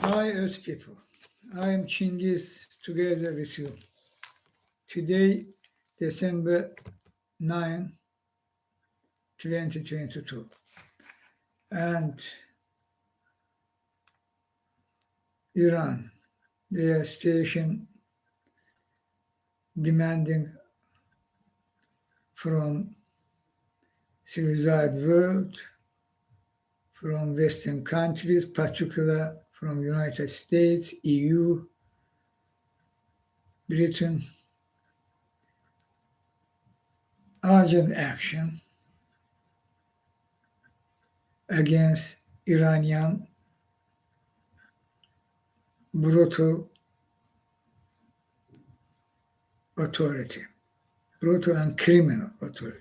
Hi, Earth people. I am Chinghiz together with you. Today, December 9, 2022. And Iran, their station demanding from civilized world, from Western countries, particularly from United States, EU, Britain, urgent action against Iranian brutal authority, brutal and criminal authority.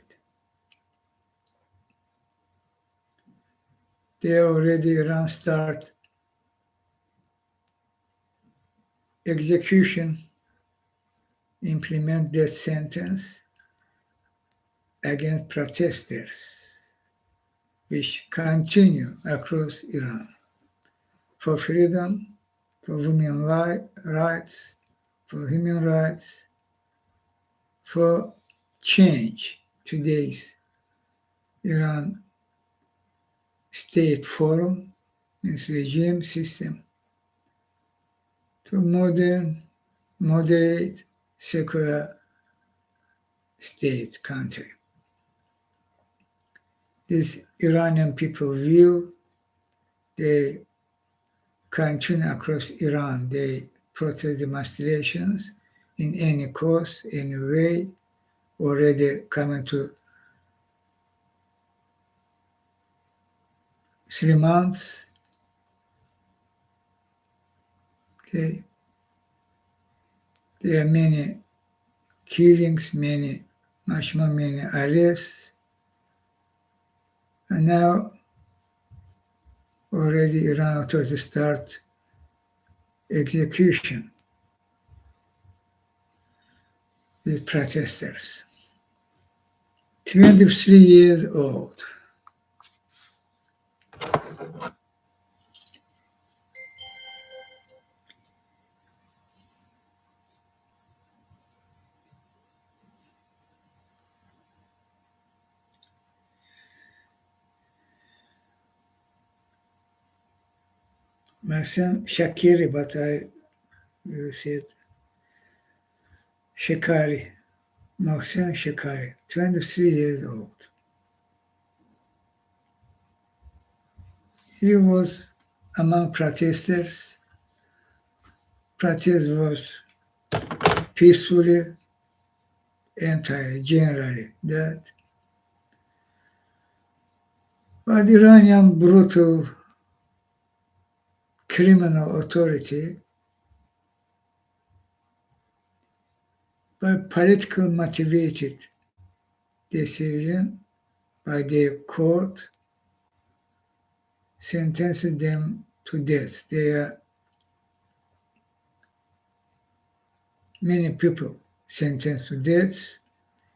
They already Iran start execution, implement death sentence against protesters, which continue across Iran for freedom, for women rights, for human rights, for change today's Iran state forum, its regime system, to modern, moderate, secular state country. These Iranian people will, they continue across Iran. They protest demonstrations in any cause, any way, already coming to 3 months. Okay. There are many killings, much more many arrests. And now already Iran authorities start execution with protesters. 23 years old. Maxim Shakiri, but I said Shikari. Maxim Shikari, 23 years old. He was among protesters. Protest was peacefully generally that. But Iranian brutal criminal authority, by political motivated decision by the court, sentenced them to death. There are many people sentenced to death,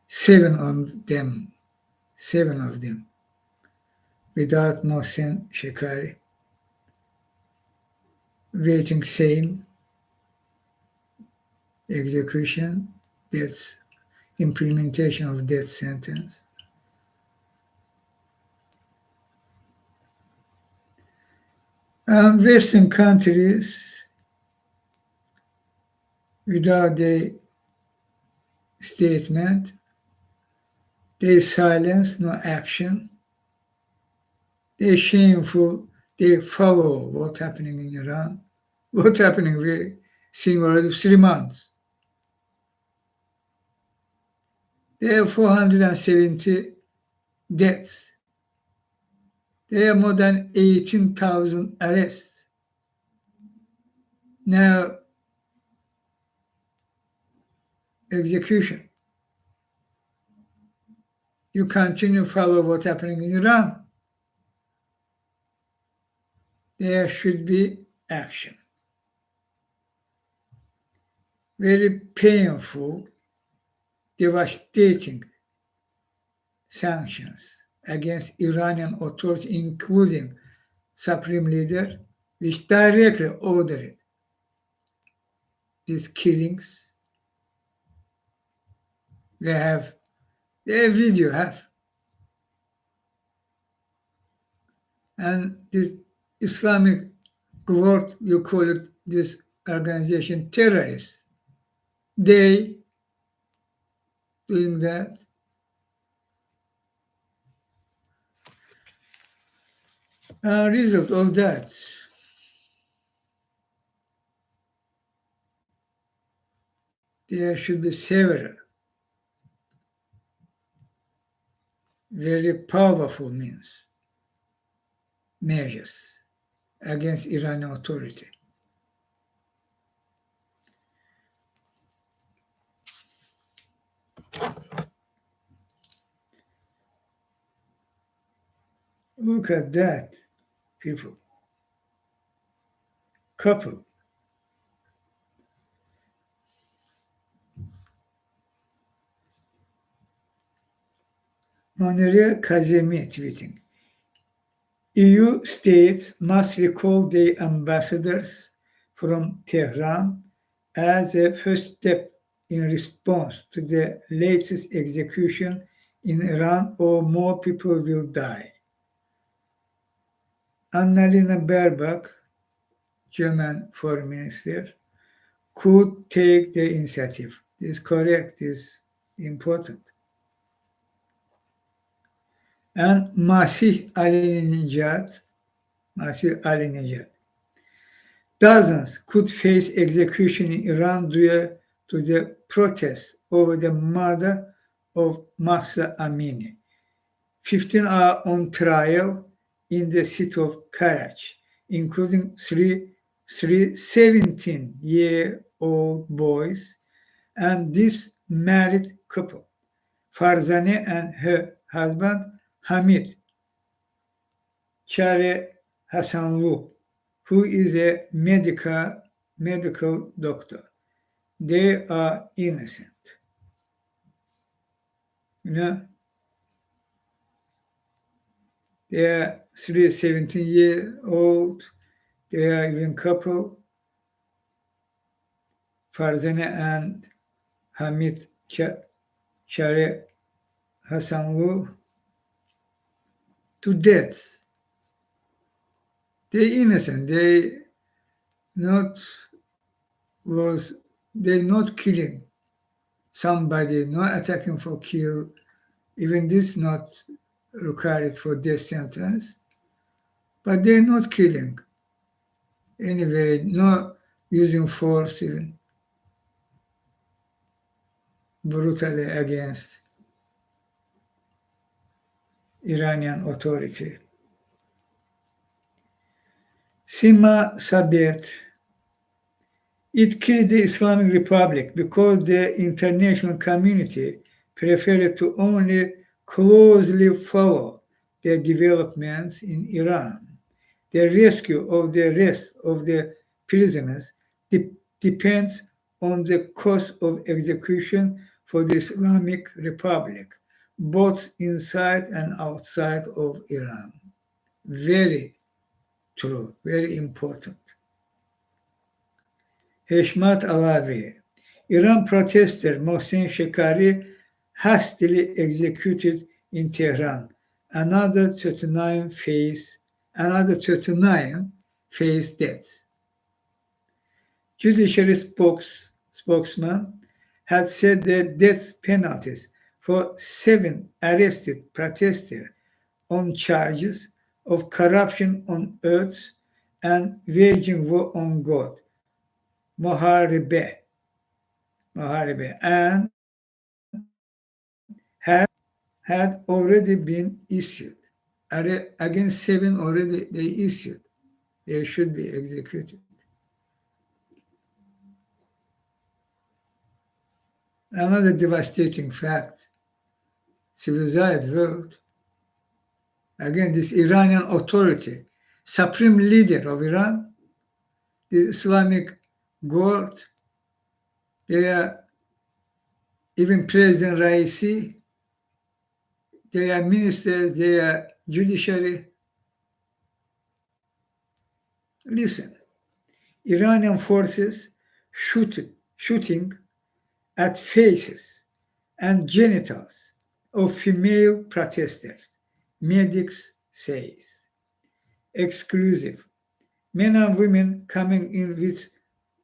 seven of them without Mohsen Shekari, waiting same execution, death, implementation of death sentence. Western countries, without a statement, they silence, no action. They're shameful. They follow what's happening in Iran. What's happening, we're seeing already 3 months. There are 470 deaths. There are more than 18,000 arrests. Now, execution. You continue to follow what's happening in Iran. There should be action. Very painful, devastating sanctions against Iranian authorities, including Supreme Leader which directly ordered these killings. They have their video have. And this Islamic group, you call it this organization terrorists. They doing that. Result of that, there should be several very powerful measures against Iranian authority. Look at that, people. Couple. Monere Kazemi tweeting. EU states must recall their ambassadors from Tehran as a first step in response to the latest execution in Iran, or more people will die. Annalena Baerbock, German foreign minister, could take the initiative. This is correct, this is important. And Masih Ali-Nejad, dozens could face execution in Iran due to the protests over the murder of Mahsa Amini. 15 are on trial in the city of Karachi, including three 17-year-old boys and this married couple, Farzaneh and her husband Hamid Chare Hasanlu, who is a medical doctor. They are innocent. They are 17-year-old. They are even couple, Farzaneh and Hamid Chare Hasanlu, to death. They're innocent. They're not killing somebody, not attacking for kill. Even this not required for death sentence. But they're not killing. Anyway, not using force even brutally against Iranian authority. Sima Sabet, it killed the Islamic Republic because the international community preferred to only closely follow the developments in Iran. The rescue of the rest of the prisoners depends on the cost of execution for the Islamic Republic, both inside and outside of Iran. Very true, very important. Heshmat Alavi, Iran protester Mohsen Shekari hastily executed in Tehran. Another 39 face deaths. Judiciary spokesman had said the death penalties for 7 arrested protesters on charges of corruption on earth and waging war on God, Moharibe, and had already been issued. Against 7 already they issued. They should be executed. Another devastating fact, civilized world, again, this Iranian authority, supreme leader of Iran, the Islamic God, they are even President Raisi, they are ministers, they are judiciary, Listen, Iranian forces shooting at faces and genitals of female protesters, medics says. Exclusive. Men and women coming in with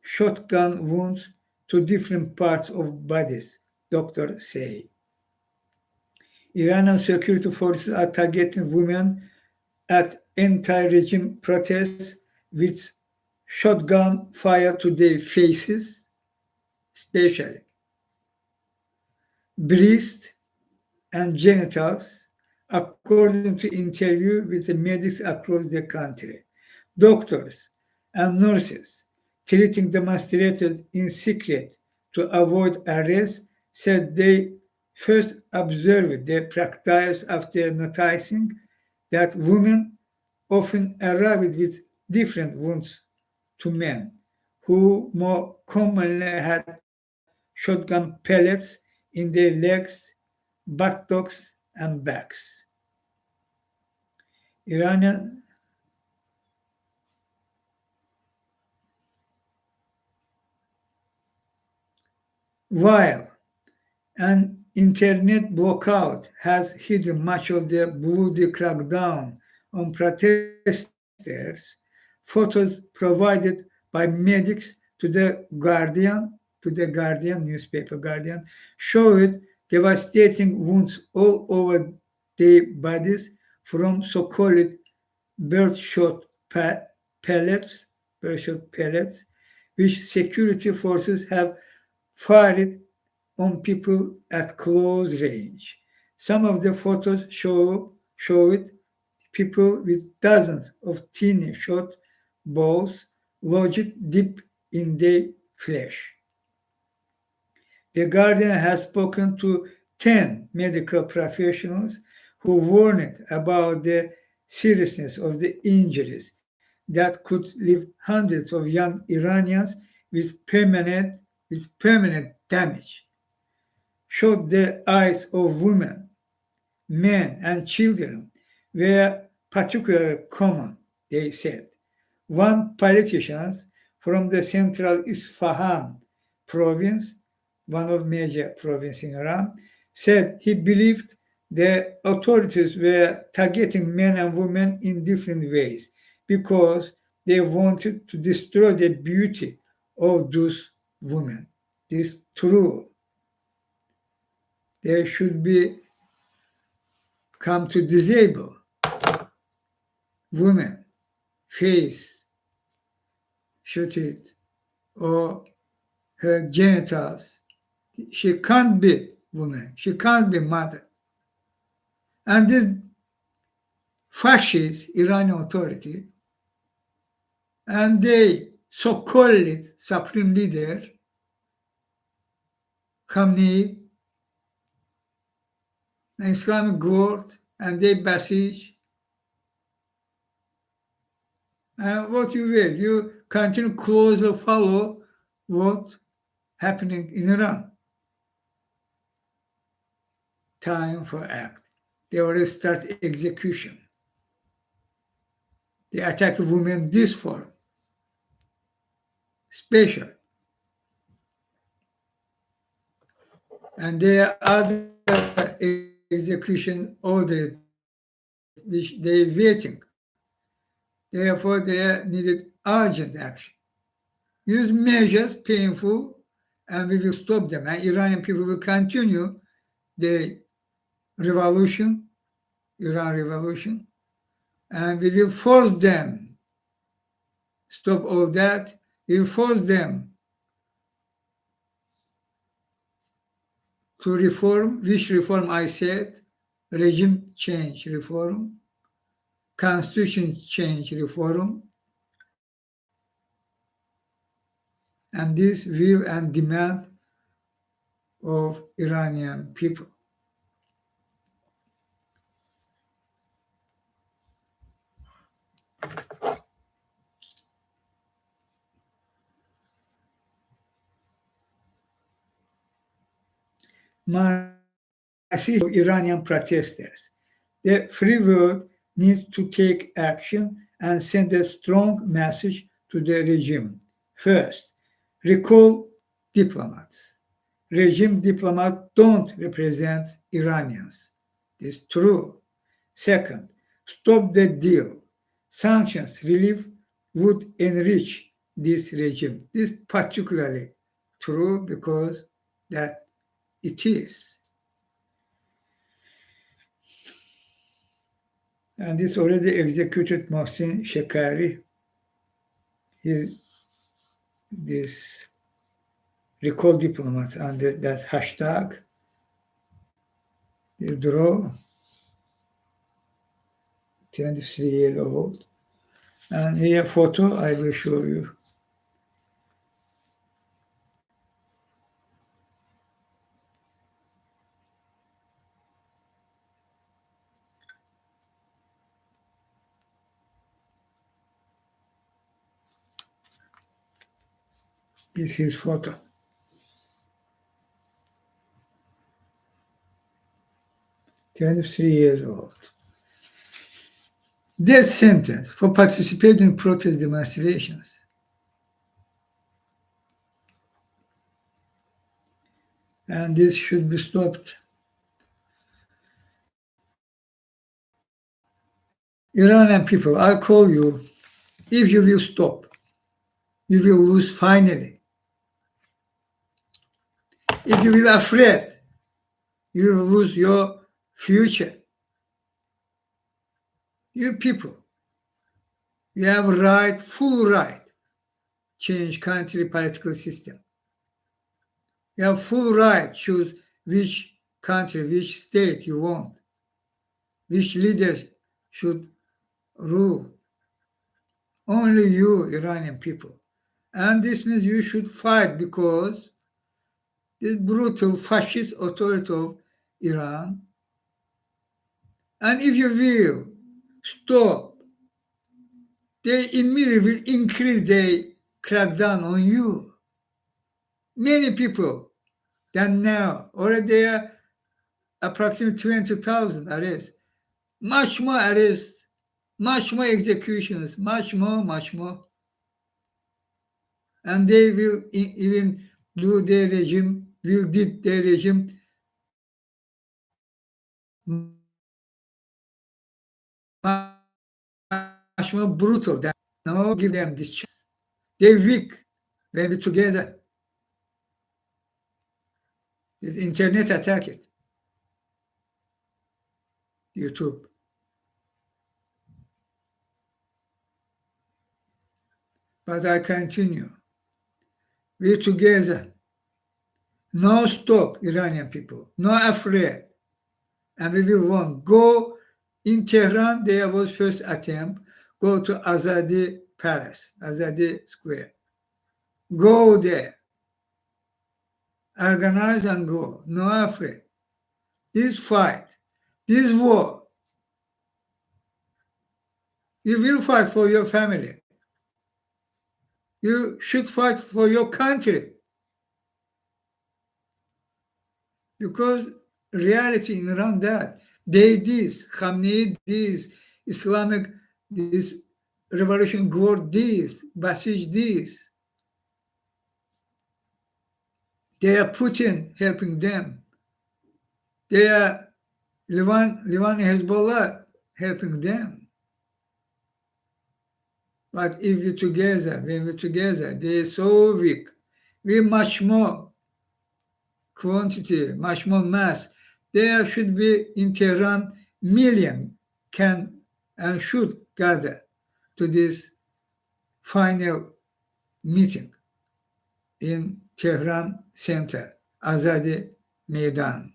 shotgun wounds to different parts of bodies, doctors say. Iranian security forces are targeting women at anti-regime protests with shotgun fire to their faces, especially breast and genitals, according to interview with the medics across the country. Doctors and nurses treating demonstrators in secret to avoid arrest said they first observed the practice after noticing that women often arrived with different wounds to men, who more commonly had shotgun pellets in their legs, buttocks, and backs. Iranian, while an internet blackout has hidden much of the bloody crackdown on protesters, photos provided by medics to the Guardian newspaper Guardian, showed devastating wounds all over their bodies from so-called birdshot pellets, birdshot pellets, which security forces have fired on people at close range. Some of the photos showed people with dozens of tiny shot balls lodged deep in their flesh. The Guardian has spoken to 10 medical professionals who warned about the seriousness of the injuries that could leave hundreds of young Iranians with permanent damage. Showed the eyes of women, men, and children were particularly common, they said. One politician from the central Isfahan province, one of major provinces in Iran, said he believed the authorities were targeting men and women in different ways because they wanted to destroy the beauty of those women. This is true. They should be come to disable women face, shoot it, or her genitals. She can't be woman. She can't be mother. And this fascist Iranian authority and they so-called supreme leader Khamenei and Islamic world and they besiege. And what you will, you continue closely follow what happening in Iran. Time for act. They already start execution. They attack women this form, special. And there are other execution orders which they waiting. Therefore, they needed urgent action. Use measures painful, and we will stop them. And Iranian people will continue the revolution, Iran revolution, and we will force them. Stop all that. We will force them to reform, which reform I said, regime change reform, constitution change reform, and this will and demand of Iranian people. Massive Iranian protesters. The free world needs to take action and send a strong message to the regime. First, recall diplomats. Regime diplomats don't represent Iranians. This is true. Second, stop the deal. Sanctions relief would enrich this regime. This is particularly true because that it is. And this already executed Mohsin Shekari. This recall diplomats under that hashtag. This draw 23 years old. And here photo I will show you. This is his photo. 23 years old. Death sentence for participating in protest demonstrations. And this should be stopped. Iranian people, I call you, if you will stop, you will lose finally. If you will afraid, you will lose your future. You people, you have right, full right, change country political system. You have full right choose which country, which state you want, which leaders should rule. Only you, Iranian people. And this means you should fight because this brutal fascist authority of Iran. And if you will stop, they immediately will increase their crackdown on you. Many people than now, already there are approximately 20,000 arrests, much more arrests, much more executions, much more. And they will even do their regime, will did their regime much more brutal than no give them this chance. They weak when we together. This internet attack it. YouTube. But I continue. We together. No stop, Iranian people. No afraid. And we will won. Go in Tehran, there was first attempt. Go to Azadi Palace, Azadi Square. Go there. Organize and go. No afraid. This fight, this war, you will fight for your family. You should fight for your country. Because reality in Iran that they this, Khamenei this, Islamic this, Revolution Guard this, Basij this. They are Putin helping them. They are Livan Hezbollah helping them. But if we together, when we together, they are so weak. We much more quantity, much more mass. There should be in Tehran million can and should gather to this final meeting in Tehran center, Azadi Meydan.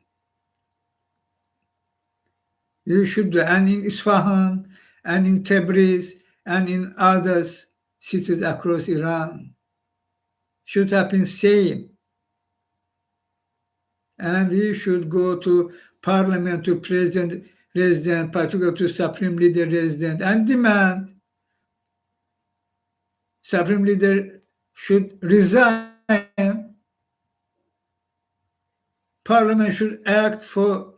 You should, and in Isfahan, and in Tabriz, and in other cities across Iran, should happen same. And we should go to parliament, to president, resident, particularly to supreme leader resident, and demand supreme leader should resign. Parliament should act for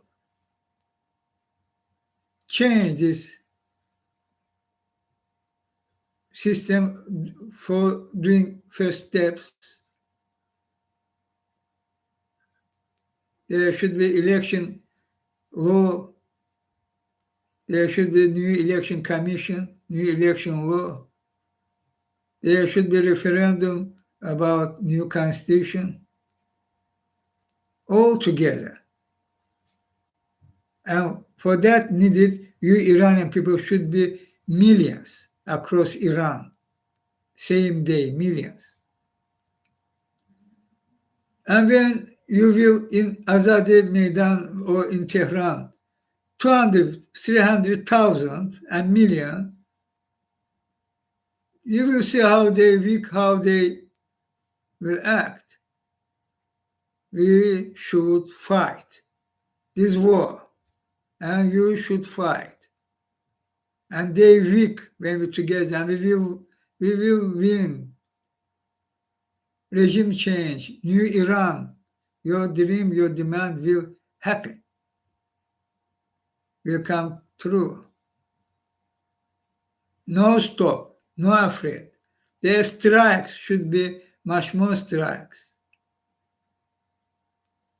change this system for doing first steps. There should be election law. There should be new election commission, new election law. There should be referendum about new constitution. All together. And for that needed, you Iranian people should be millions across Iran. Same day, millions. And when you will in Azadeh Meydan or in Tehran, 200, 300,000 and million, you will see how they weak, how they will act. We should fight this war, and you should fight. And they weak when we together, and we will win. Regime change, new Iran, your dream, your demand will happen, will come true. No stop, no afraid. Their strikes should be much more strikes.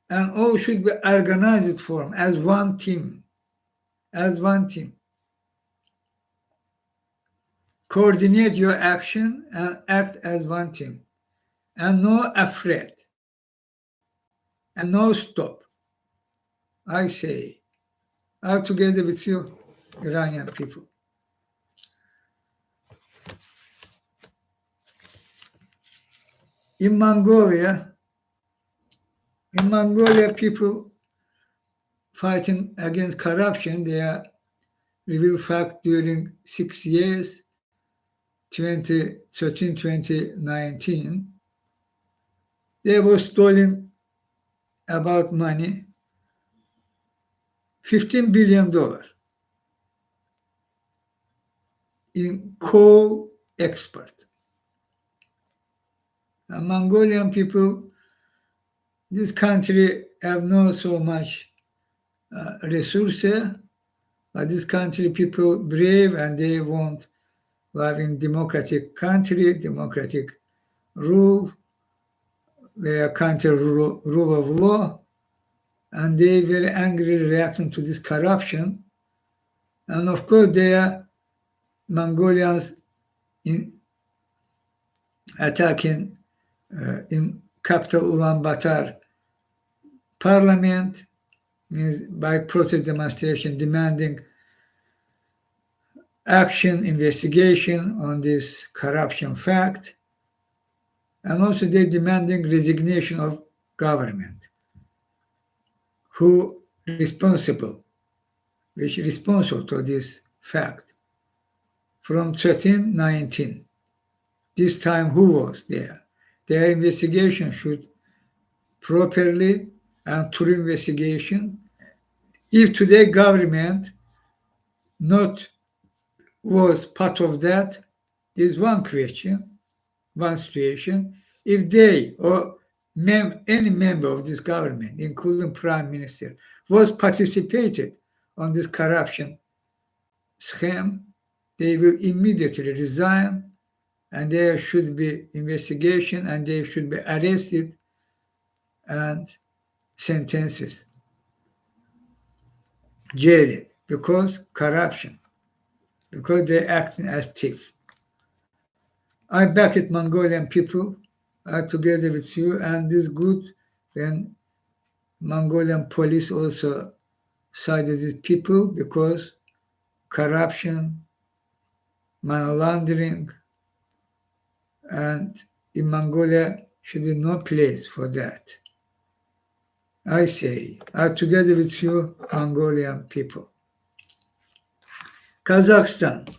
And all should be organized form as one team, as one team. Coordinate your action and act as one team. And no afraid. And no stop. I say, all together with you, Iranian people. In Mongolia, people fighting against corruption, they are revealed fact during 6 years, 2013, 2019, they were stolen about money, $15 billion in coal export. And Mongolian people, this country have not so much resources, but this country people brave and they want live in democratic country, democratic rule, their country rule of law, and they very angry reacting to this corruption. And of course, they are Mongolians in attacking in capital Ulaanbaatar parliament, means by protest demonstration demanding action, investigation on this corruption fact, and also they demanding resignation of government, who responsible, which is responsible to this fact. From 1319, this time who was there? Their investigation should properly and through investigation. If today government not was part of that, is one question, one situation. If they or any member of this government, including prime minister, was participated on this corruption scheme, they will immediately resign, and there should be investigation, and they should be arrested and sentences, jailed, because corruption, because they're acting as thieves. I back it, Mongolian people, together with you, and this good when Mongolian police also sided with people, because corruption, money laundering, and in Mongolia should be no place for that. I say, together with you, Mongolian people. Kazakhstan.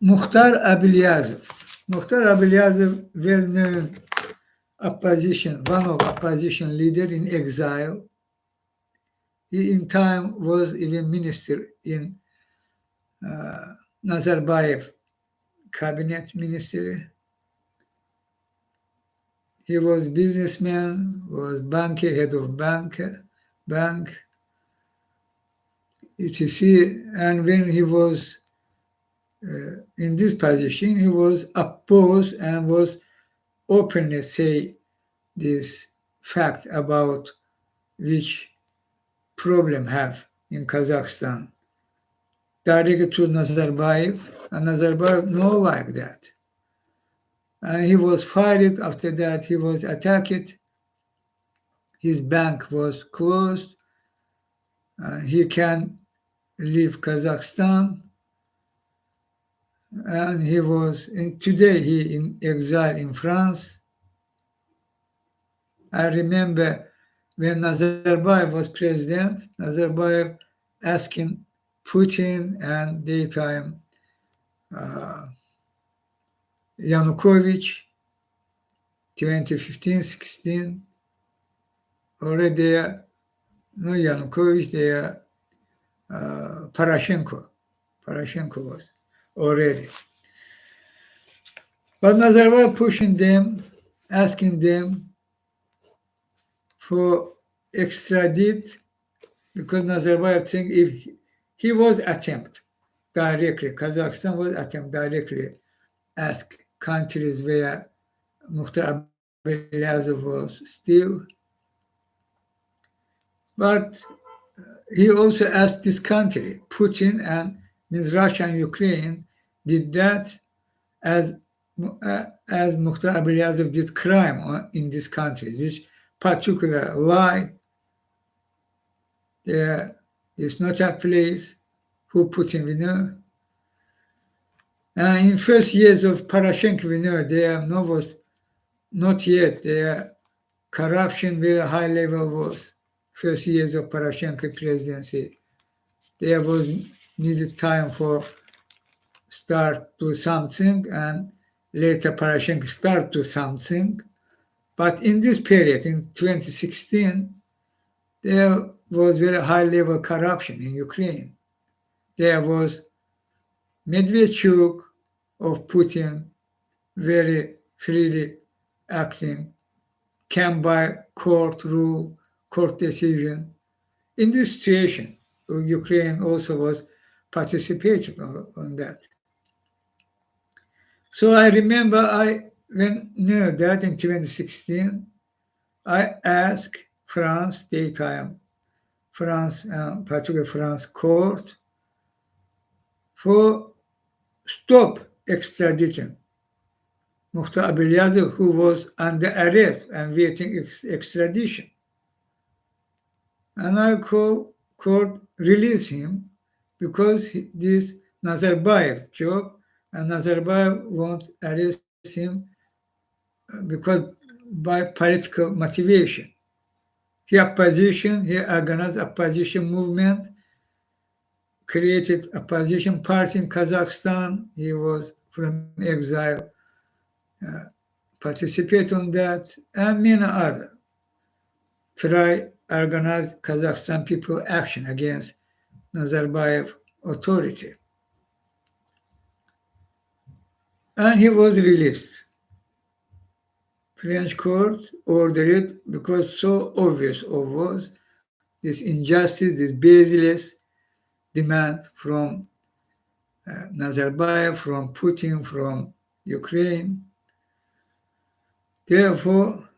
Mukhtar Abilyazov. Mukhtar Abilyazov, well-known opposition, one of opposition leader in exile. He in time was even minister in Nazarbayev cabinet ministry. He was businessman, was banker, head of bank, etc. And when he was in this position, he was opposed and was openly say this fact about which problem have in Kazakhstan directly to Nazarbayev, and Nazarbayev no like that. And he was fired. After that, he was attacked. His bank was closed. He can leave Kazakhstan, and he was today he in exile in France. I remember when Nazarbayev was president, Nazarbayev asking Putin and daytime Yanukovych 2015-16 already no Yanukovych, they are Poroshenko. Poroshenko was already. But Nazarbayev pushing them, asking them for extradite, because Nazarbayev think if he was attempt directly, Kazakhstan was attempt directly ask countries where Mukhtar Ablyazov was still. But he also asked this country, Putin and means Russia and Ukraine, did that as Mukhtar Ablyazov did crime in these countries, which particular lie. There is not a place who Putin we know. And in first years of Poroshenko we know there was not yet their corruption very high level was first years of Poroshenko presidency. There was needed time for start to something, and later Poroshenko start to something. But in this period, in 2016, there was very high level corruption in Ukraine. There was Medvedchuk of Putin very freely acting, came by court rule, court decision. In this situation, Ukraine also was participating on that. So I remember when knew that in 2016, I asked France, daytime France, particularly France court, for stop extraditing Mukhtar Ablyazov, who was under arrest and waiting extradition. And I call court release him because this Nazarbayev job, and Nazarbayev won't arrest him because by political motivation. He organized opposition movement, created opposition party in Kazakhstan. He was from exile, participate on that, and many other. Try organize Kazakhstan people action against Nazarbayev authority. And he was released. French court ordered it because so obvious was this injustice, this baseless demand from Nazarbayev, from Putin, from Ukraine. Therefore,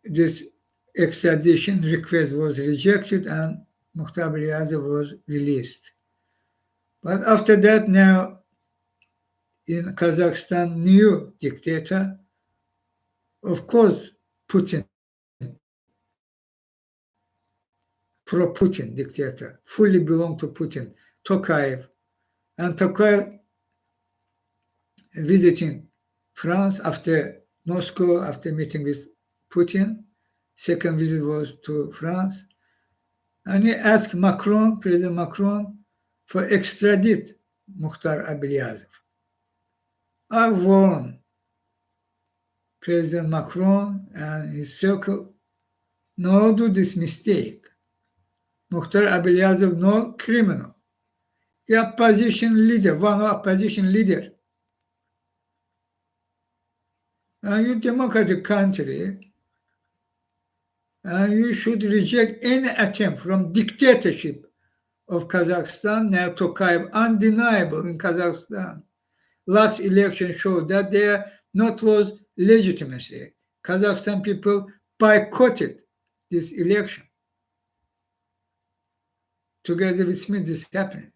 this extradition request was rejected and Mukhtar Ablyazov was released. But after that, now in Kazakhstan, new dictator, of course, Putin, pro-Putin dictator, fully belong to Putin, Tokayev. And Tokayev visiting France after Moscow, after meeting with Putin. Second visit was to France. And he asked Macron, President Macron, for extradite Mukhtar Ablyazov. I warn President Macron and his circle, no do this mistake. Mukhtar Ablyazov, no criminal. The opposition leader, one opposition leader. And you democratic country, and you should reject any attempt from dictatorship of Kazakhstan, now Tokayev, undeniable in Kazakhstan. Last election showed that there not was legitimacy. Kazakhstan people boycotted this election. Together with me, this happened.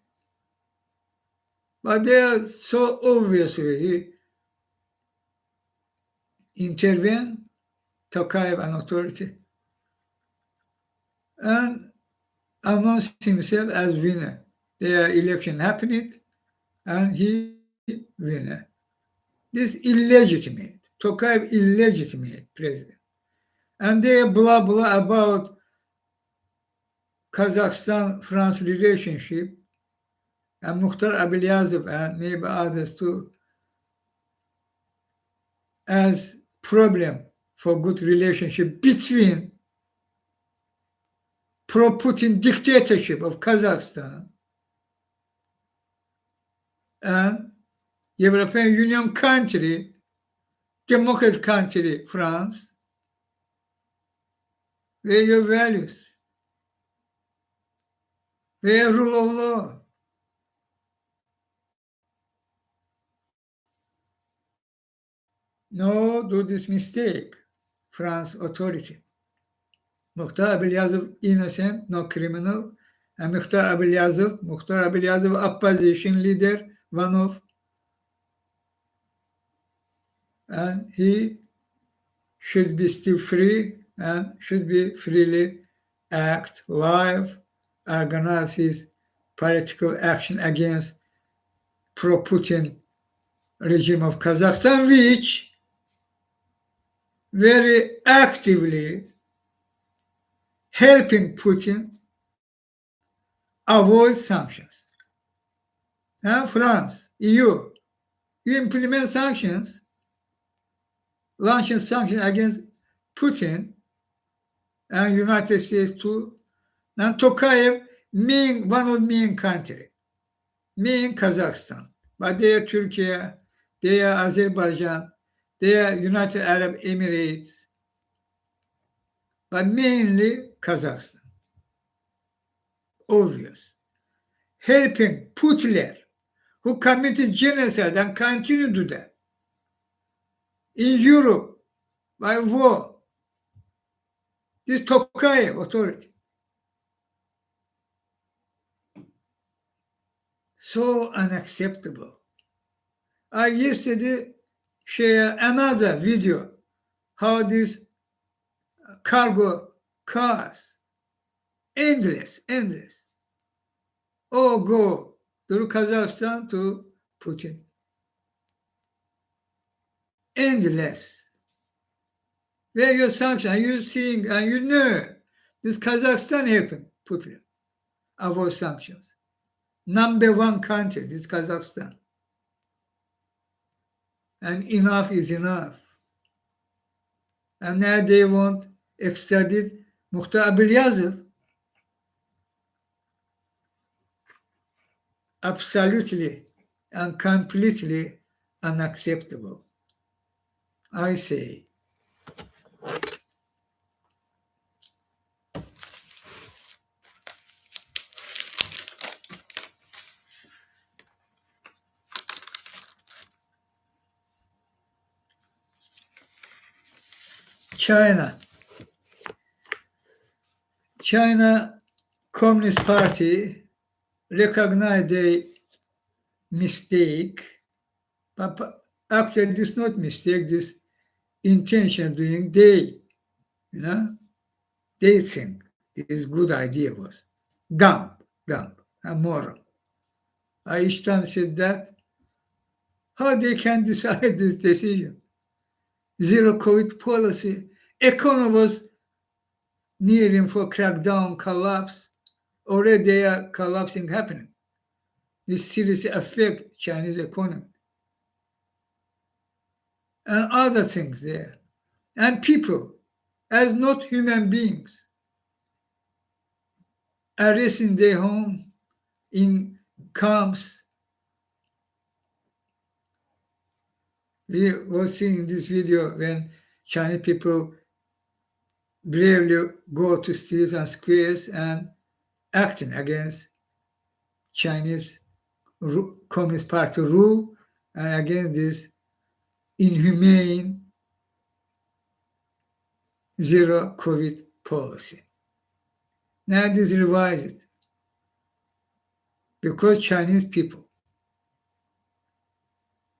But they are so obviously intervene, Tokayev, an authority, and announced himself as winner. Their election happened, and he winner. This illegitimate, Tokayev illegitimate president. And they blah blah about Kazakhstan-France relationship and Mukhtar Ablyazov and maybe others too as problem for good relationship between pro-Putin dictatorship of Kazakhstan and European Union country, democratic country, France, where your values, where rule of law. No, do this mistake, France authority. Mukhtar Ablyazov innocent, no criminal, and Mukhtar Ablyazov opposition leader, one of, and he should be still free and should be freely act, live, organize his political action against pro-Putin regime of Kazakhstan, which very actively helping Putin avoid sanctions. And France, EU, you implement sanctions, launching sanctions against Putin and United States too. And Tokayev, one of main country, main Kazakhstan, but they are Turkey, they are Azerbaijan, they are United Arab Emirates, but mainly Kazakhstan. Obvious. Helping Putler, who committed genocide and continue to do that. In Europe, by war, this Tokayev authority. So unacceptable. I yesterday shared another video how this cargo cars, endless, all go through Kazakhstan to Putin. Endless. Where your sanction, you seeing, and you know, this Kazakhstan helping Putin avoid sanctions. Number one country, this Kazakhstan. And enough is enough. And now they want extradite Mukhtar Ablyazov. Absolutely and completely unacceptable. I say. China Communist Party recognized their mistake, but after this not mistake, this intention doing, they think this good idea was dumb, and moral. Einstein said that how they can decide this decision. Zero COVID policy, economy was nearing for crackdown, collapse. Already they are collapsing happening. This seriously affect Chinese economy. And other things there. And people, as not human beings, arresting their home in camps. We were seeing this video when Chinese people bravely go to streets and squares and acting against Chinese Communist Party rule and against this inhumane zero COVID policy. Now it is revised because Chinese people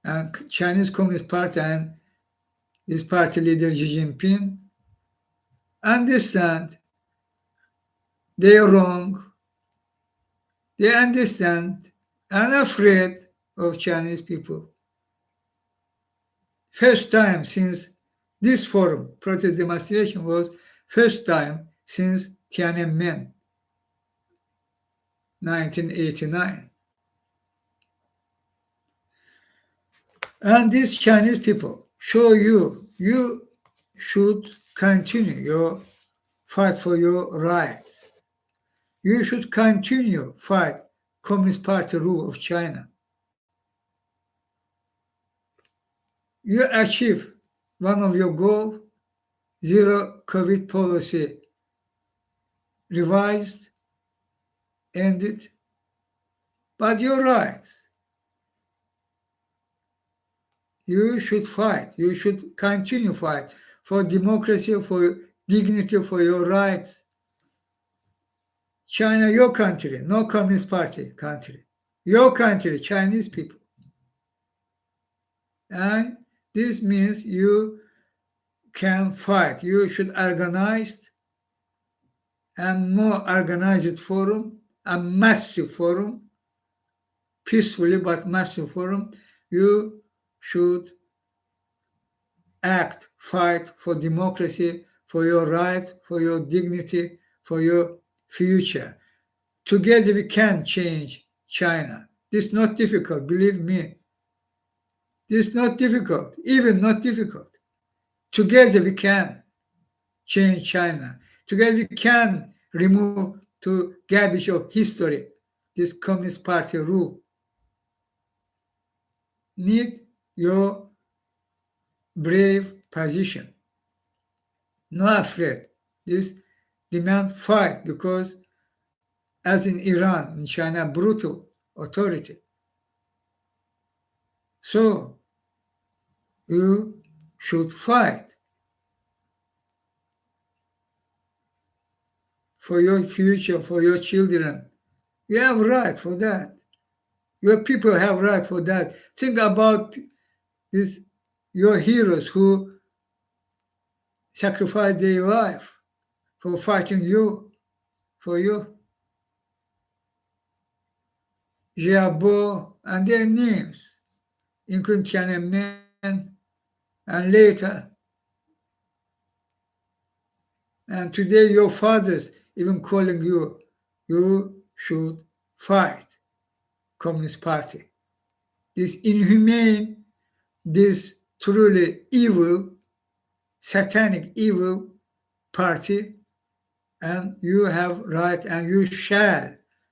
and Chinese Communist Party and this party leader Xi Jinping understand they are wrong. They understand and afraid of Chinese people. First time since this forum, protest demonstration was first time since Tiananmen, 1989. And these Chinese people show you should continue your fight for your rights. You should continue fight Communist Party rule of China. You achieve one of your goals, zero COVID policy revised, ended, but your rights. You should fight. You should continue fight for democracy, for dignity, for your rights. China, your country, no Communist Party country. Your country, Chinese people. And this means you can fight. You should organize and more organized forum, a massive forum, peacefully but massive forum. You should act, fight for democracy, for your rights, for your dignity, for your future. Together we can change China. This is not difficult, believe me. This is not difficult, even not difficult. Together we can change China. Together we can remove to garbage of history this Communist Party rule. Need your brave position. Not afraid. This demand fight because as in Iran, in China, brutal authority. So you should fight for your future, for your children. You have right for that. Your people have right for that. Think about this, your heroes who sacrificed their life for fighting you, for you. Jiabo and their names, including Tiananmen, and later. And today your fathers even calling you, you should fight Communist Party. This inhumane, this truly evil, satanic evil party, and you have right and you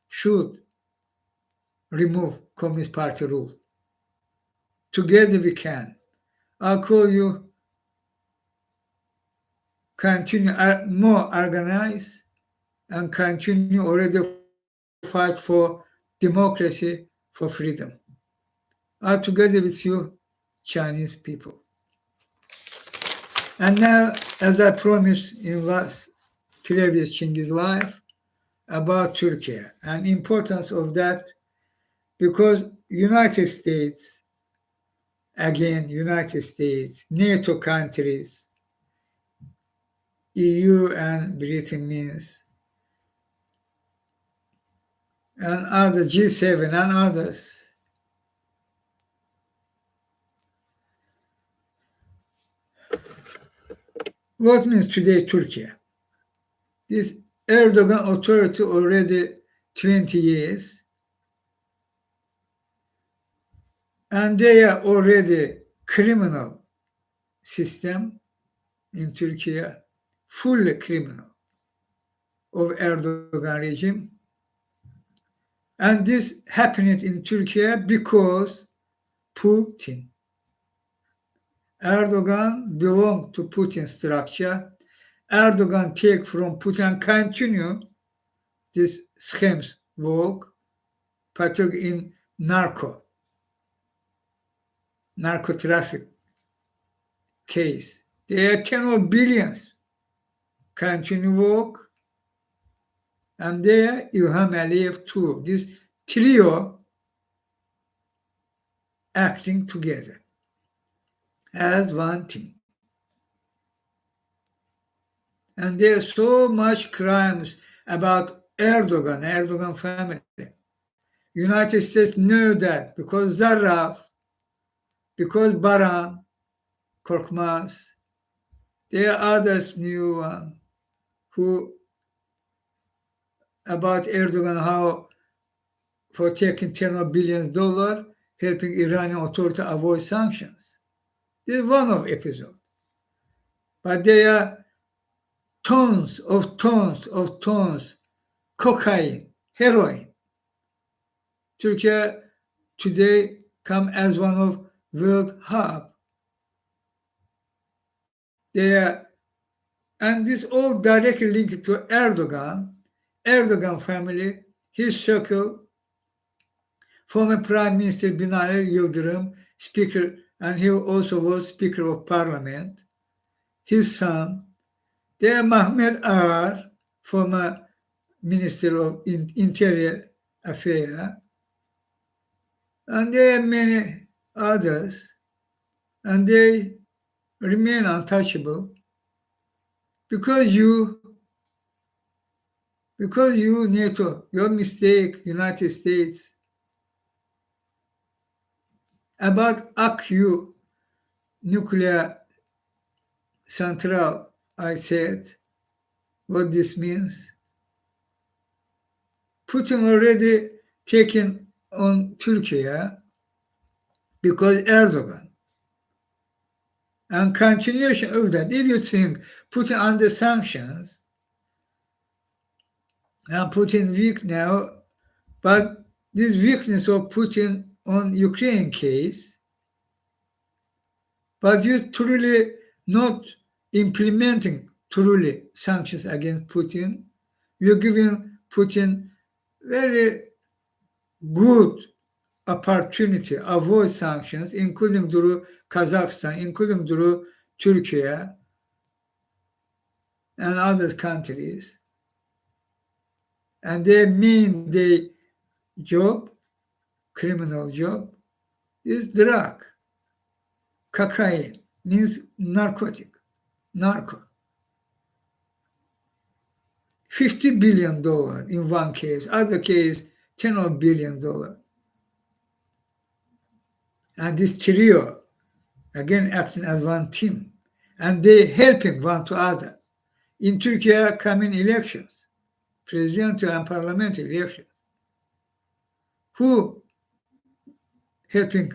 should remove Communist Party rule. Together we can. I'll call you continue more organized and continue already fight for democracy, for freedom. Are together with you, Chinese people. And now, as I promised in last previous Chinghiz live about Turkey and importance of that, because United States, again, United States, NATO countries, EU and Britain means, and other G7 and others. What means today Turkey? This Erdogan authority already 20 years, and they are already criminal system in Turkey, fully criminal of Erdogan regime. And this happened in Turkey because Putin. Erdogan belonged to Putin's structure. Erdogan take from Putin, continue this schemes work. partook in narco traffic case. They are 10 of billions. Continue work. And there İlham Aliyev too. This trio acting together as one team. And there's so much crimes about Erdogan family. United States knew that because Zarraf, because Baran, Korkmaz, there are others knew who about Erdogan, how for taking $10 billion, helping Iranian authority avoid sanctions. This is one of episodes. But there are tons of cocaine, heroin. Turkey today come as one of world hub. There, and this all directly linked to Erdogan family, his circle, former Prime Minister Binali Yildirim, Speaker, and he also was Speaker of Parliament, his son, there Mahmoud Ağar, former Minister of Interior Affairs, and there are many others, and they remain untouchable because you NATO, your mistake, United States, about Akku nuclear central, I said what this means. Putin already taken on Turkey because Erdogan. And continuation of that, if you think Putin under sanctions, and Putin weak now, but this weakness of Putin on Ukraine case, but you truly not implementing truly sanctions against Putin, you're giving Putin very good opportunity to avoid sanctions, including through Kazakhstan, including through Turkey and other countries. And they mean the job, criminal job, is drug. Cocaine means narco. $50 billion in one case, other case, $10 billion. And this trio, again, acting as one team, and they helping one to other. In Turkey, coming elections, presidential and parliamentary elections. Who helping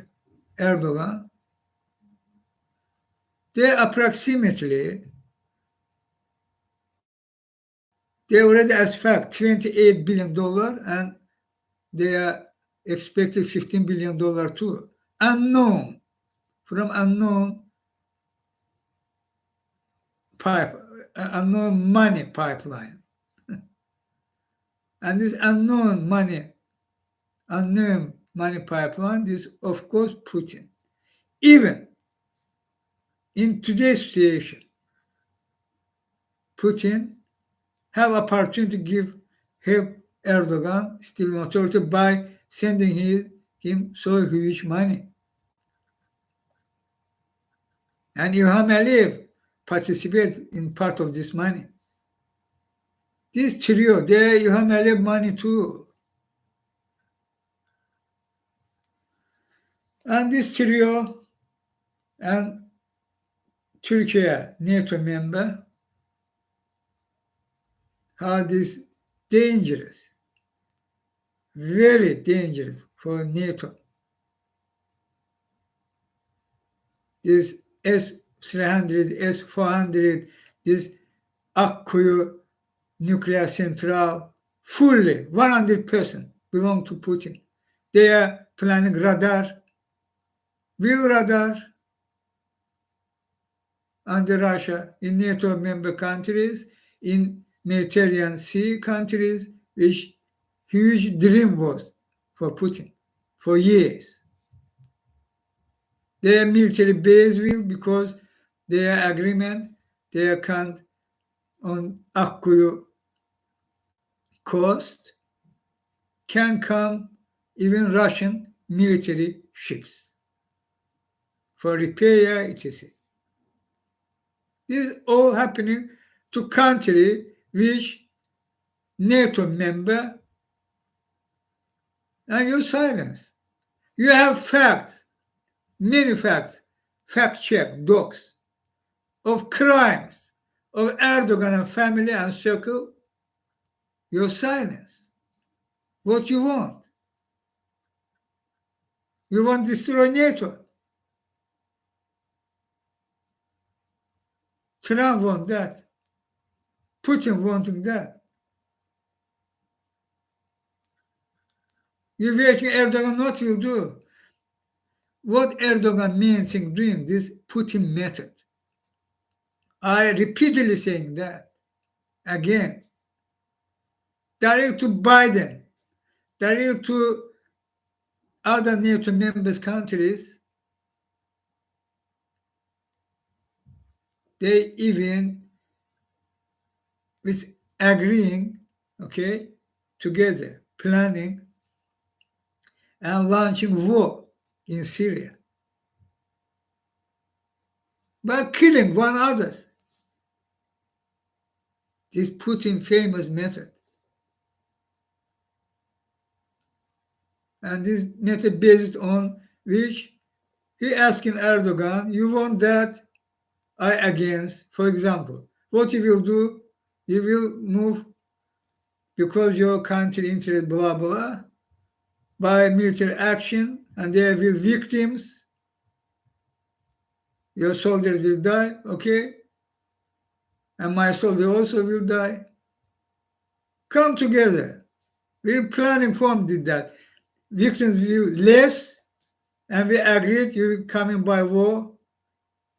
Erdogan? They approximately, they already as fact $28 billion, and they are expected $15 billion too. Unknown, from unknown unknown money pipeline. And this unknown money pipeline is, of course, Putin. Even in today's situation, Putin have opportunity to help Erdogan still in authority by sending him so huge money. And İlham Aliyev participate in part of this money. This trio, they İlham Aliyev money too. And this trio and Turkey, NATO member, how this dangerous, very dangerous for NATO. This S-300, S-400, this Akkuyu nuclear central, fully, 100% belong to Putin. They are planning radar, view radar under Russia in NATO member countries, in Mediterranean Sea countries, which huge dream was for Putin for years. Their military base will, because their agreement, their can on Akkuyu coast can come even Russian military ships for repair, etc. This is all happening to country which NATO member, and you silence. You have facts, many facts, fact check docs of crimes of Erdogan and family and circle. Your silence. What you want? You want to destroy NATO. Trump want that. Putin wanting that. You waiting Erdogan not will do. What Erdogan means in doing this Putin method. I repeatedly saying that again. Direct to Biden, direct to other NATO members countries, they even with agreeing, okay, together, planning and launching war in Syria by killing one others. This Putin famous method. And this method based on which he asking Erdogan, you want that, I against. For example, what you will do, you will move because your country interest, blah, blah, by military action, and there will be victims. Your soldiers will die, okay? And my soldier also will die. Come together. We're planning from did that. Victims will less, and we agreed you coming by war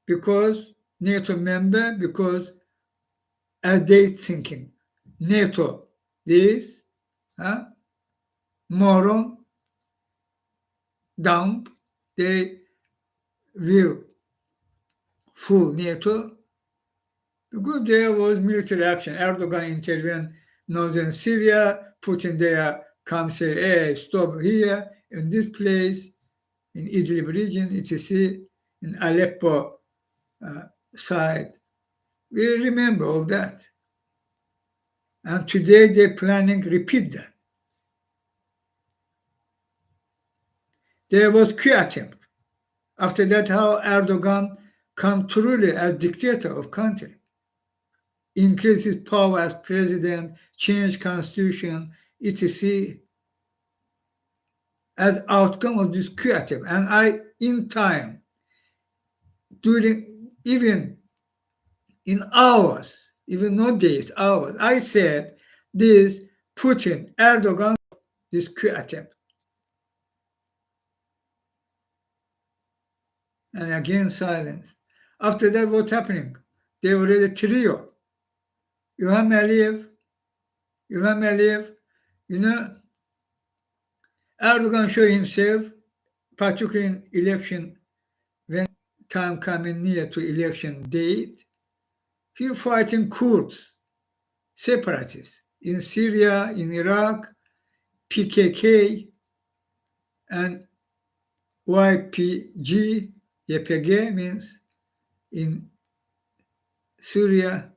because NATO member, because as they thinking, NATO, this, moron, dump, they will fool NATO because there was military action. Erdogan intervened northern Syria, Putin there come say, hey, stop here in this place, in Idlib region, etc., in Aleppo side. We remember all that. And today they're planning repeat that. There was coup attempt. After that, how Erdogan come truly as dictator of country, increase his power as president, change constitution, etc. as outcome of this coup attempt. And I, in time, during even in hours, even not days, hours, I said this Putin, Erdogan, this coup attempt. And again, silence. After that, what's happening? They already trio. İlham Aliyev, you know, Erdogan showed himself, particularly in election, when time coming near to election date, he fighting Kurds, separatists in Syria, in Iraq, PKK, and YPG, YPG means in Syria.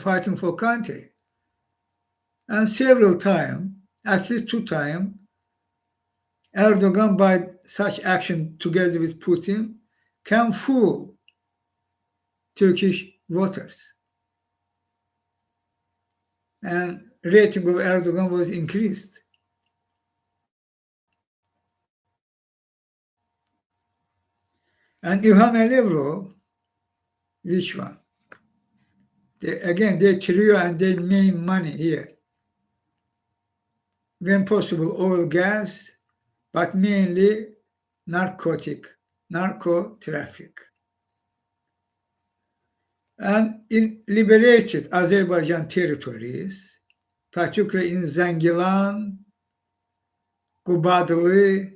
Fighting for country. And several times, at least 2 times, Erdogan, by such action together with Putin, can fool Turkish voters. And rating of Erdogan was increased. And İlham Aliyev, which one? They trio and they make money here. When possible, oil, gas, but mainly narco traffic. And in liberated Azerbaijan territories, particularly in Zangilan, Gubadli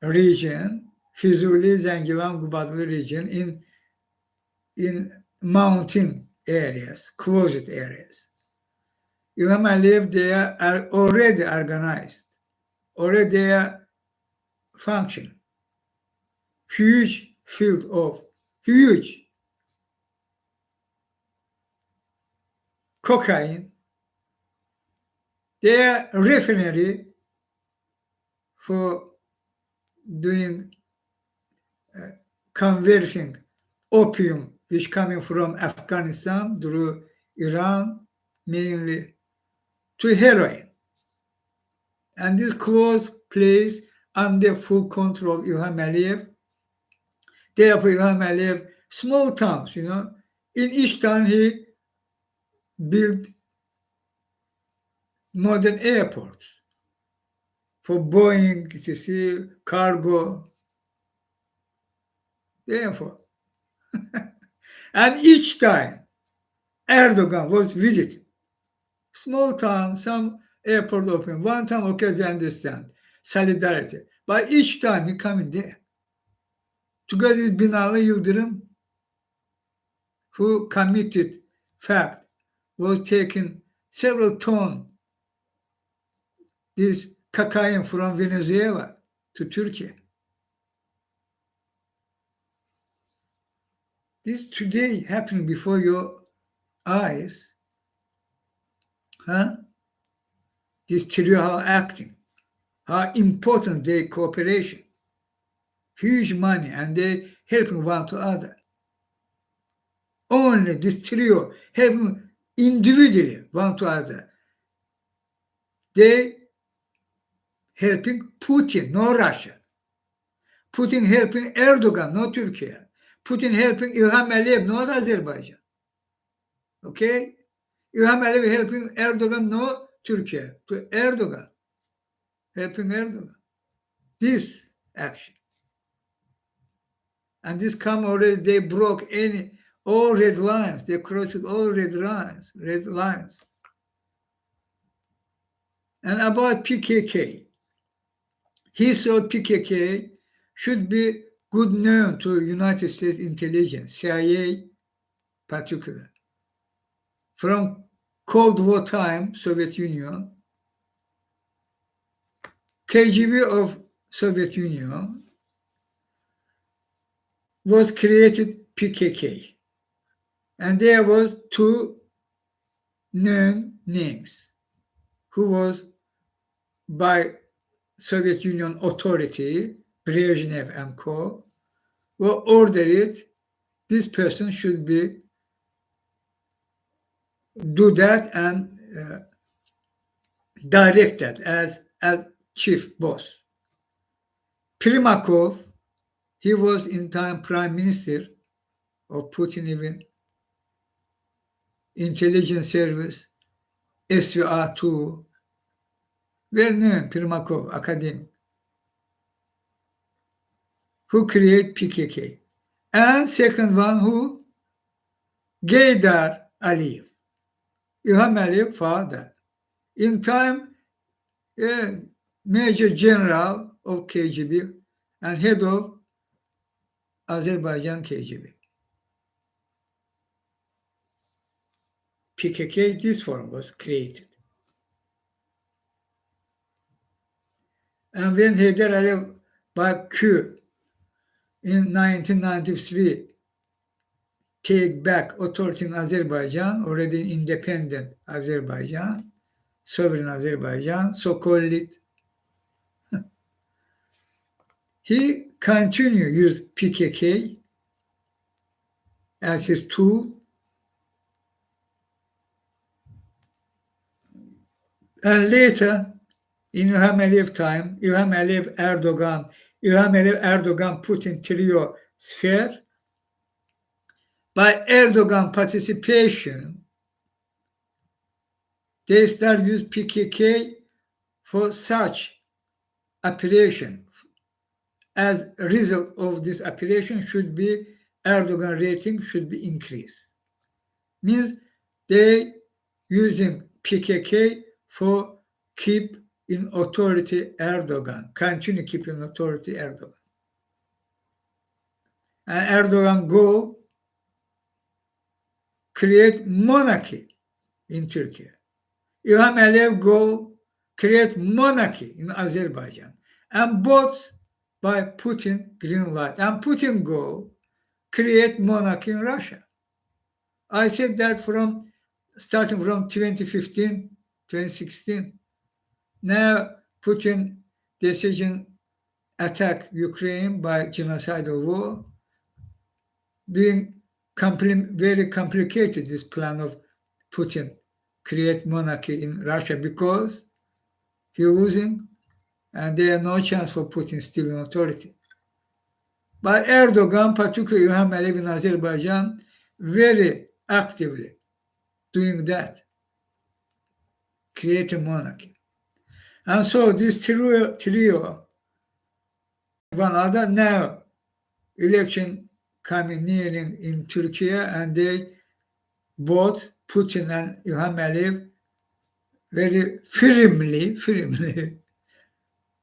region, Fizuli, Zangilan, Gubadli region, in mountain areas, closed areas. Ilham Aliyev, they are already organized, already they are functioning. Huge field of huge cocaine, their refinery for doing converting opium, which coming from Afghanistan through Iran, mainly to heroin. And this close place under full control of Ilham Aliyev. Therefore, Ilham Aliyev, small towns, in each town he built modern airports for Boeing, cargo. Therefore, and each time Erdogan was visiting small town, some airport open. One time, okay, we understand solidarity. But each time he coming there, together with Binali Yıldırım, who committed fact, was taking several tons this cocaine from Venezuela to Turkey. This today happening before your eyes, huh? This trio how acting, how important their cooperation, huge money, and they helping one to other. Only this trio helping individually one to other. They helping Putin, no Russia. Putin helping Erdogan, no Turkey. Putin helping İlham Aliyev, not Azerbaijan. Okay? İlham Aliyev helping Erdogan, no Turkey. To Erdogan. Helping Erdogan. This action. And this come already, they broke all red lines. They crossed all red lines. And about PKK. He thought PKK should be good known to United States intelligence, CIA particularly. From Cold War time, Soviet Union, KGB of Soviet Union was created PKK. And there was two known names who was by Soviet Union authority, Brezhnev and co, were ordered this person should be do that and direct that as chief boss. Primakov, he was in time prime minister of Putin, even intelligence service, SVR2, well-known Primakov, academic, who create PKK. And second one, who? Gaydar Aliyev, İlham Aliyev father. In time, Major General of KGB and head of Azerbaijan KGB. PKK, this form was created. And when Heydar Aliyev by coup in 1993 take back authority in Azerbaijan, already independent Azerbaijan, sovereign Azerbaijan, so-called it, he continued use PKK as his tool. And later, in İlham Aliyev time, İlham Aliyev Erdogan Putin trio sphere, by Erdogan participation, they start use PKK for such operation. As a result of this operation should be Erdogan rating should be increased. Means they using PKK for keep in authority Erdogan, continue keeping authority Erdogan. And Erdogan goal, create monarchy in Turkey. İlham Aliyev goal, create monarchy in Azerbaijan. And both by Putin green light. And Putin goal, create monarchy in Russia. I said that starting from 2015, 2016. Now Putin decision attack Ukraine by genocidal war, doing very complicated this plan of Putin create monarchy in Russia because he losing and there are no chance for Putin still in authority. But Erdogan, particularly İlham Aliyev in Azerbaijan, very actively doing that, create a monarchy. And so this trio one other now election coming nearing in Turkey, and they both Putin and İlham Aliyev very firmly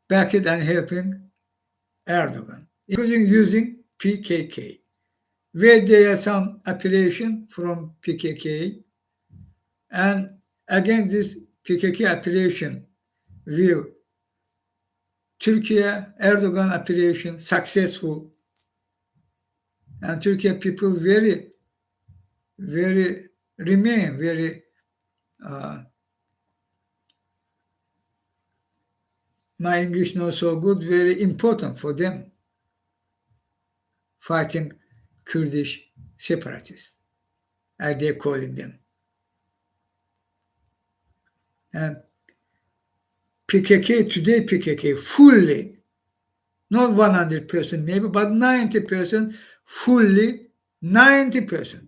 backed and helping Erdogan, including using PKK. Where there are some affiliation from PKK, and again this PKK affiliation will Turkey Erdogan affiliation successful, and Turkey people remain very my English not so good, very important for them fighting Kurdish separatists, as they're calling them. And PKK fully, not 100% maybe, but 90% fully, 90%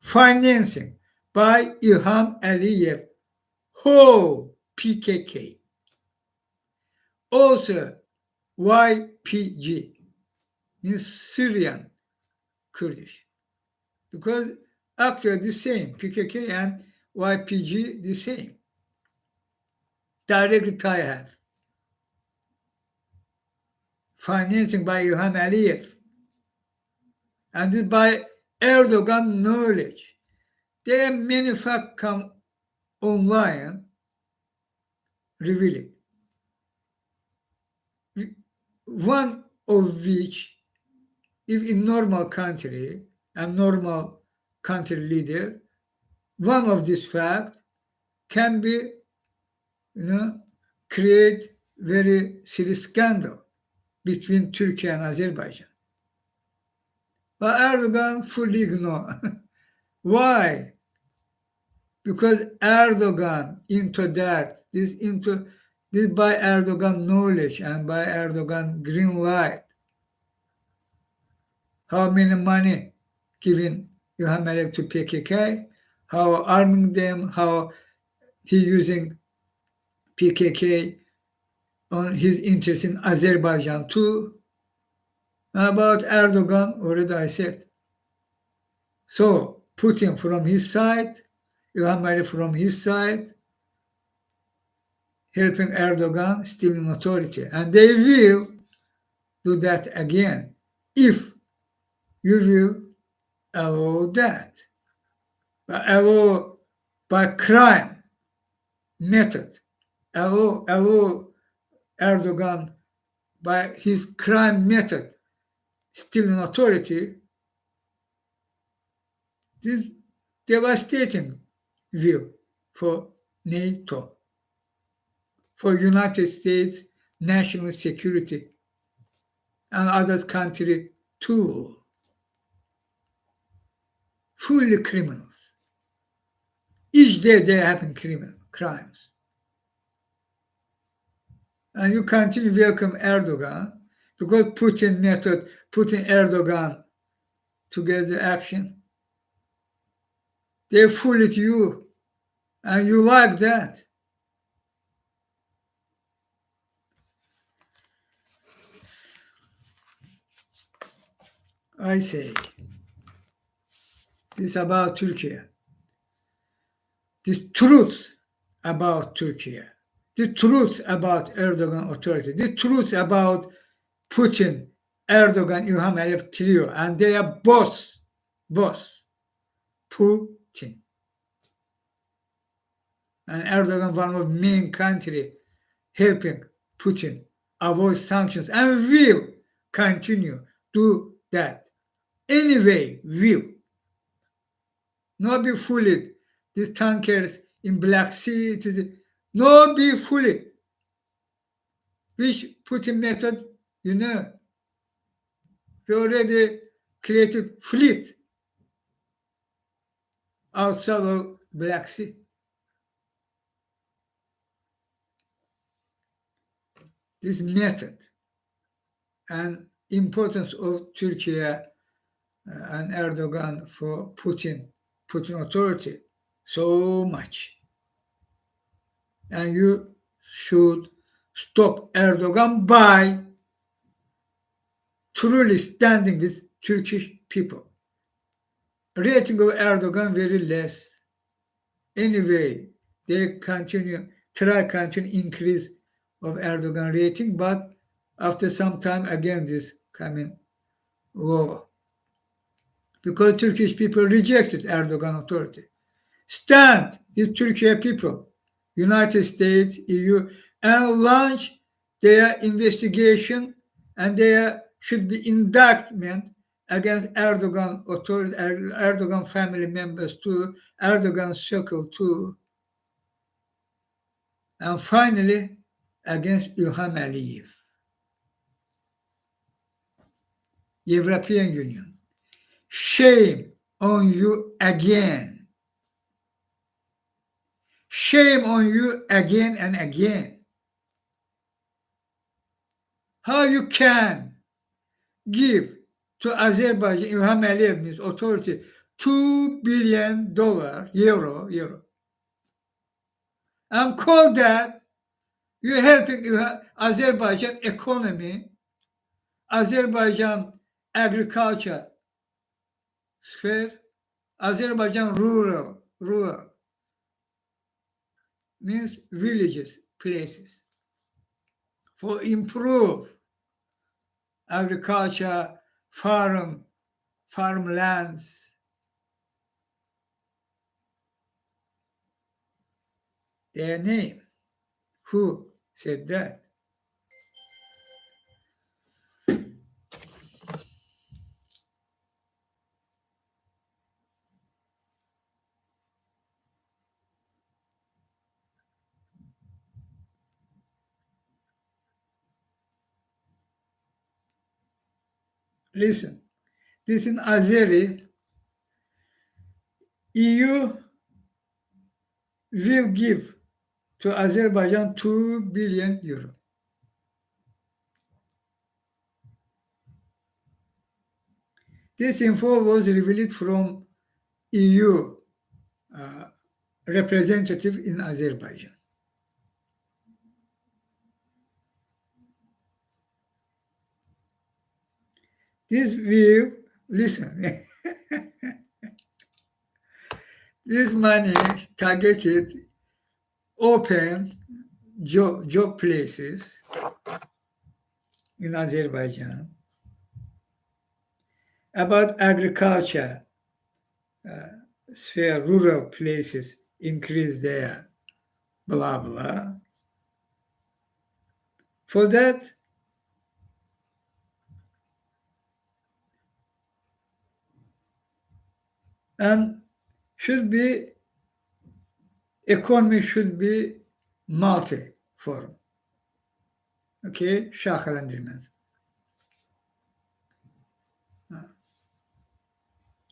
financing by İlham Aliyev, whole PKK. Also YPG, means Syrian Kurdish, because actually the same, PKK and YPG the same. Direct tie have. Financing by İlham Aliyev. And this by Erdogan knowledge. There are many facts come online revealing. One of which, if in normal country and normal country leader, one of these facts can be, create very serious scandal between Turkey and Azerbaijan. But Erdogan fully ignore. Why? Because Erdogan into that, this by Erdogan knowledge and by Erdogan green light. How many money given İlham Aliyev to PKK, how arming them, how he using PKK on his interest in Azerbaijan too. About Erdogan, already I said. So Putin from his side, İlham Aliyev from his side, helping Erdogan still in authority. And they will do that again if you will allow that. But allow by crime method, allow Erdogan by his crime method still in authority, this devastating view for NATO, for United States national security and other countries too. Fully criminals. Each day they happen crimes. And you continue welcome Erdogan because Putin method, Putin Erdogan together action. They fool it you, and you like that. I say, this is about Turkey. This truth about Turkey, the truth about Erdogan authority, the truth about Putin, Erdogan, İlham Aliyev trio, and they are boss, Putin. And Erdogan, one of main country helping Putin avoid sanctions and will continue do that. Anyway, will not be fooled. These tankers in Black Sea, it is not be fooled. Which Putin method, you know, we already created fleet outside of Black Sea. This method and importance of Turkey and Erdogan for Putin authority so much. And you should stop Erdogan by truly standing with Turkish people. Rating of Erdogan very less. Anyway, they continue increase of Erdogan rating, but after some time again this coming low. Because Turkish people rejected Erdogan authority. Stand with Turkey people, United States, EU, and launch their investigation, and there should be indictment against Erdogan authority, Erdogan family members too, Erdogan circle too, and finally against İlham Aliyev. European Union. Shame on you again. Shame on you again and again. How you can give to Azerbaijan İlham Aliyev's authority $2 billion euro and call that you helping Azerbaijan economy, Azerbaijan agriculture sphere, Azerbaijan rural means villages, places for improve agriculture, farmlands. Their name. Who said that? Listen, this in Azeri, EU will give to Azerbaijan 2 billion euro. This info was revealed from EU representative in Azerbaijan. This will, listen, this money targeted open job places in Azerbaijan, about agriculture sphere, rural places increase there, blah, blah. For that, and should be, economy should be multi-form. Okay, şarkılandırmaz.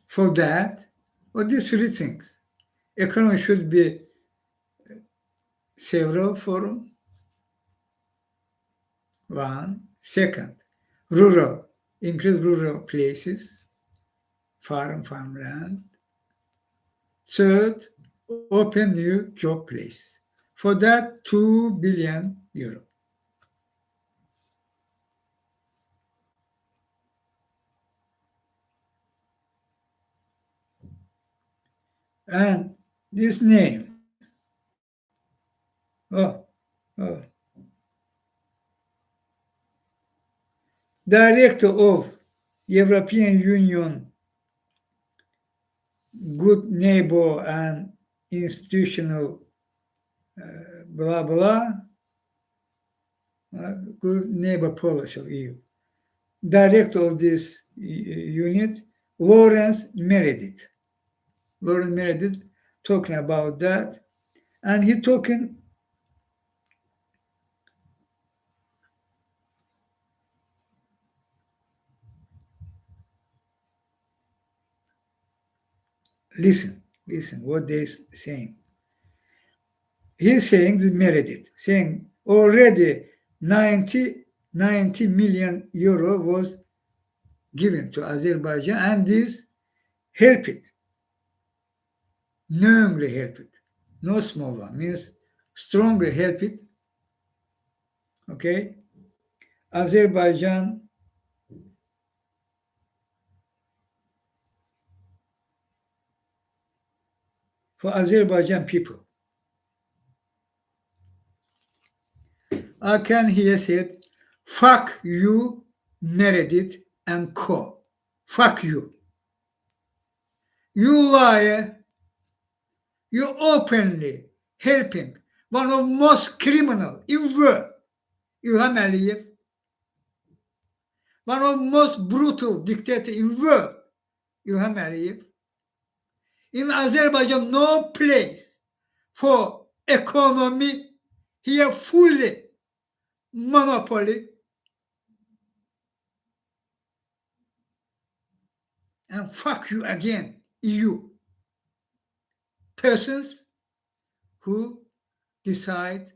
For that, or these three things, economy should be several form. One. Second, rural, include rural places, farmland. Third, open new job places. For that, 2 billion euro. And this name, Oh, oh. Director of European Union Good Neighbor and Institutional blah blah Good Neighbor Policy of EU. Director of this unit, Lawrence Meredith. Lawrence Meredith talking about that, and he talking. Listen what they saying. He's saying the Meredith saying already 90 million euro was given to Azerbaijan, and this help it, knowingly help it, no small one means strongly help it. Okay, Azerbaijan for Azerbaijan people. I can hear said, "Fuck you, Meredith and co. Fuck you. You liar. You openly helping one of most criminal in world, İlham Aliyev, one of most brutal dictator in world, İlham Aliyev. In Azerbaijan, no place for economy. Here fully monopoly. And fuck you again, EU. Persons who decide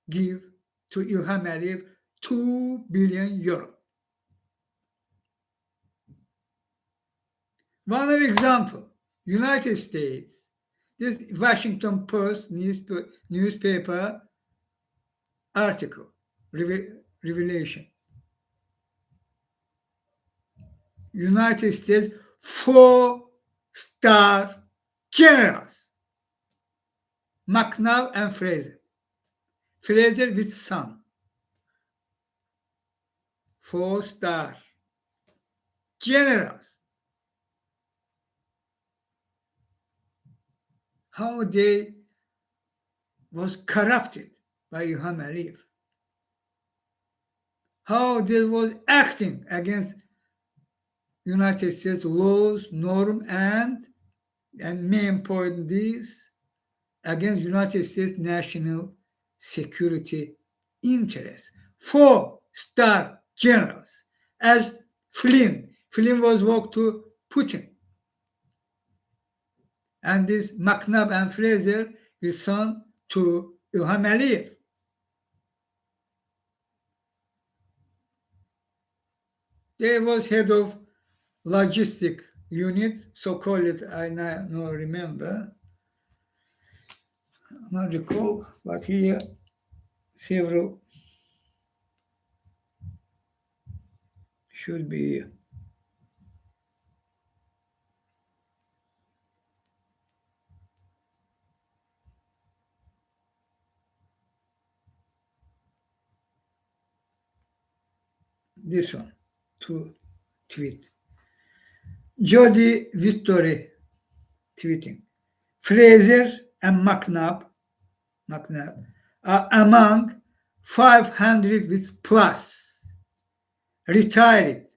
give to İlham Aliyev 2 billion euro. One example, United States, this Washington Post newspaper article, revelation. United States 4-star generals, McNabb and Fraser. Fraser with son. 4-star generals. How they was corrupted by İlham Aliyev. How they was acting against United States laws, norm, and main point is against United States national security interests. 4-star generals, as Flynn. Flynn was worked to Putin. And this McNabb and Fraser is son to İlham Aliyev. They was head of logistic unit, so called it, I no remember, not recall, but here several should be here. This one, to tweet. Jody Victory tweeting. Fraser and McNabb are among 500 with plus retired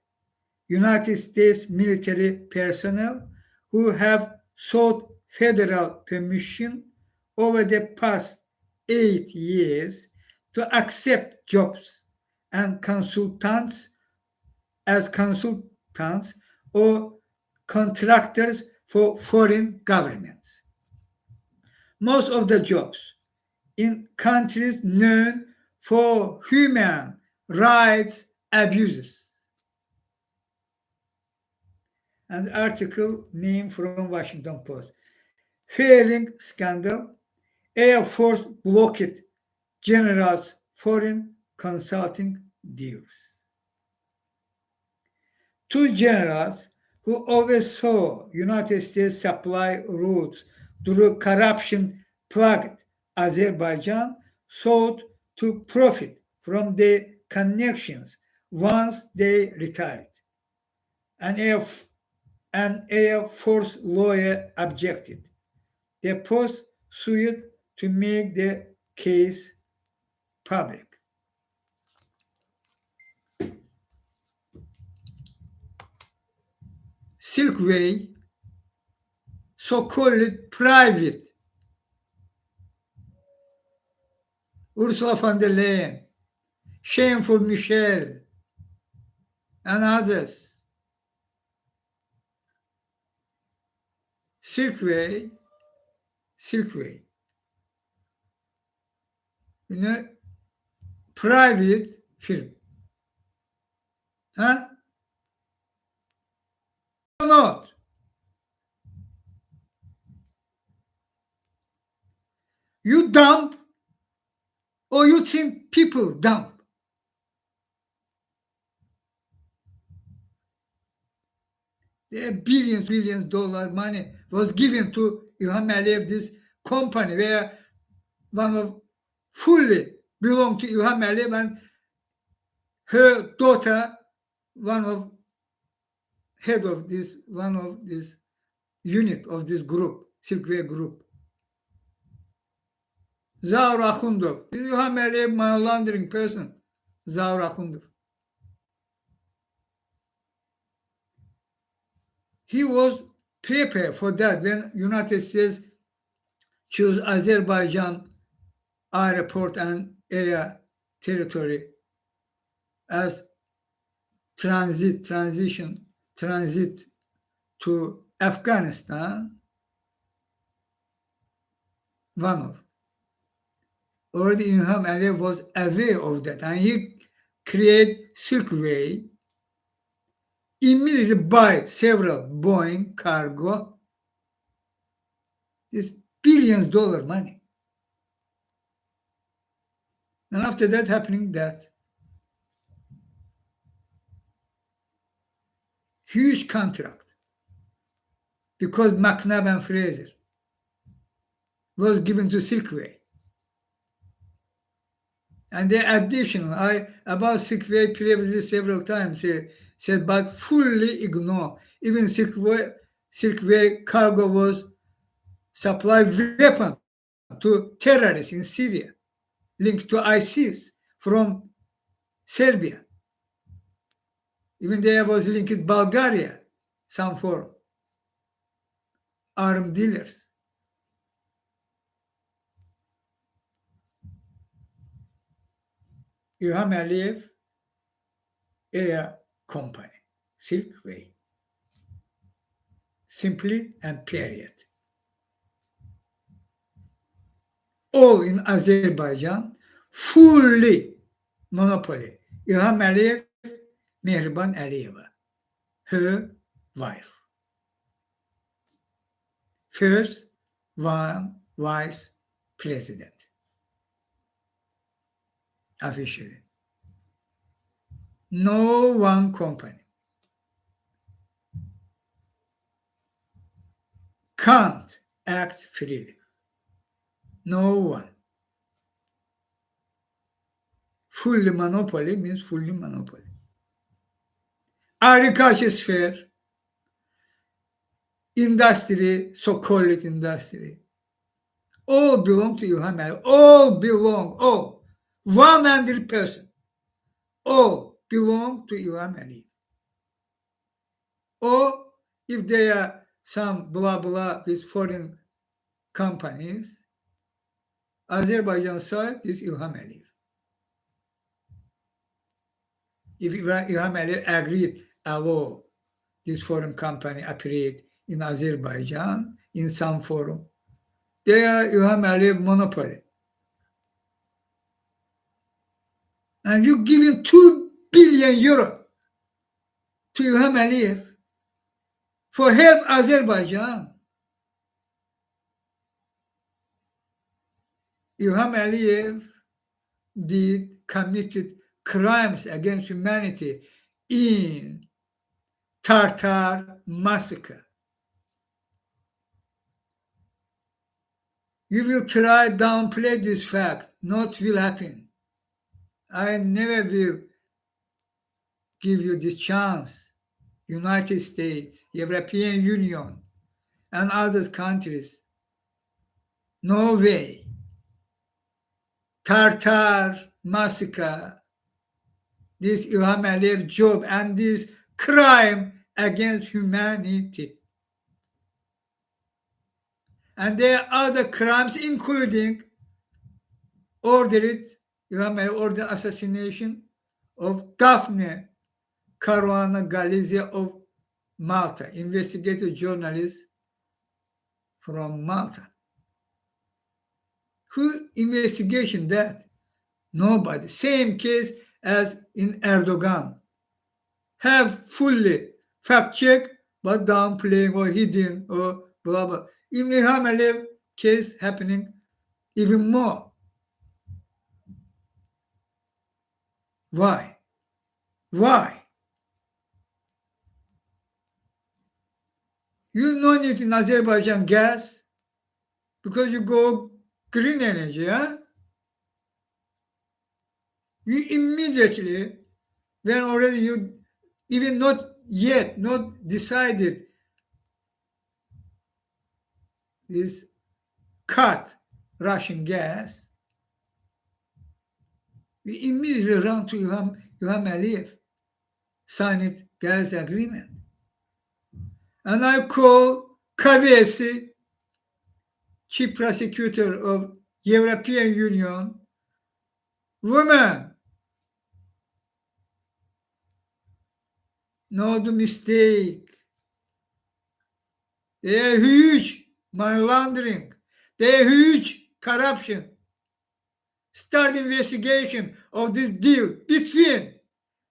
United States military personnel who have sought federal permission over the past 8 years to accept jobs and consultants or contractors for foreign governments. Most of the jobs in countries known for human rights abuses. And article name from Washington Post. Fairing scandal, Air Force blocked generals' foreign consulting deals. Two generals who oversaw United States supply routes through corruption-plagued Azerbaijan sought to profit from their connections once they retired. An Air Force lawyer objected. They pursued to make the case public. Silkway, so-called private, Ursula von der Leyen, shameful Michelle, and others. Silkway, private firm. Huh? Not. You dump or you think people dump. The billions dollar money was given to Ilham Aliyev, this company where one of fully belonged to Ilham Aliyev, and her daughter, one of head of this, one of this unit of this group, Silkway group. Zaur Akhundov. This is Ilham Aliyev, money laundering person. Zaur Akhundov. He was prepared for that when United States chose Azerbaijan airport and air territory as transit to Afghanistan. One of already Ilham Aliyev was aware of that, and he created Silkway, immediately buy several Boeing cargo. This billions dollar money. And after that happening, that huge contract, because McNabb and Fraser was given to Silkway. And the additional, about Silkway previously several times said, but fully ignore. Even Silkway cargo was supply weapon to terrorists in Syria, linked to ISIS from Serbia. Even there was linked to Bulgaria, some for armed dealers. Ilham Aliyev Air Company, Silkway. Simply and period. All in Azerbaijan, fully monopoly. Ilham Aliyev, Mehriban Aliyeva, her wife. First vice president, officially. No one company can't act freely. No one. Fully monopoly means fully monopoly. Agriculture sphere, industry, so-called industry, all belong to Ilham Aliyev. All belong, all. 100%. All belong to Ilham Aliyev. Or if there are some blah blah with foreign companies, Azerbaijan side is Ilham Aliyev. If Ilham Aliyev agreed, allow this foreign company operate in Azerbaijan in some forum, they are Ilham Aliyev monopoly. And you giving 2 billion euro to Ilham Aliyev for help Azerbaijan. Ilham Aliyev committed crimes against humanity in Tartar massacre. You will try downplay this fact. not will happen. I never will give you this chance. United States, European Union, and other countries. No way. Tartar massacre, this Ilham Aliyev job, and this crime against humanity. And there are other crimes, including ordered assassination of Daphne Caruana Galizia of Malta, investigative journalist from Malta. Who investigation that? Nobody. Same case as in Erdogan. Have fully fact check, but downplaying or hidden or blah blah. In Ilham Aliyev case happening even more. Why? Why? You don't need in Azerbaijan gas because you go green energy, huh? You immediately, when already you even not yet, not decided this cut Russian gas, we immediately run to Ilham Aliyev, sign it gas agreement. And I call Kavesi, chief prosecutor of European Union, woman, no do mistake. They are huge money laundering. They are huge corruption. Start investigation of this deal between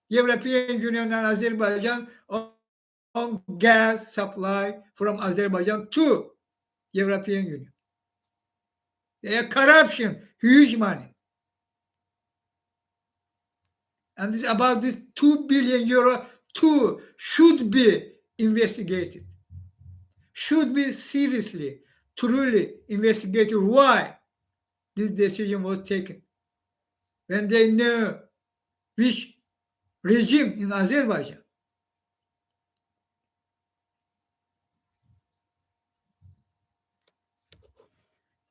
European Union and Azerbaijan on gas supply from Azerbaijan to European Union. They are corruption, huge money. And this, about this 2 billion euro too should be investigated. Should be seriously, truly investigated why this decision was taken. When they know which regime in Azerbaijan.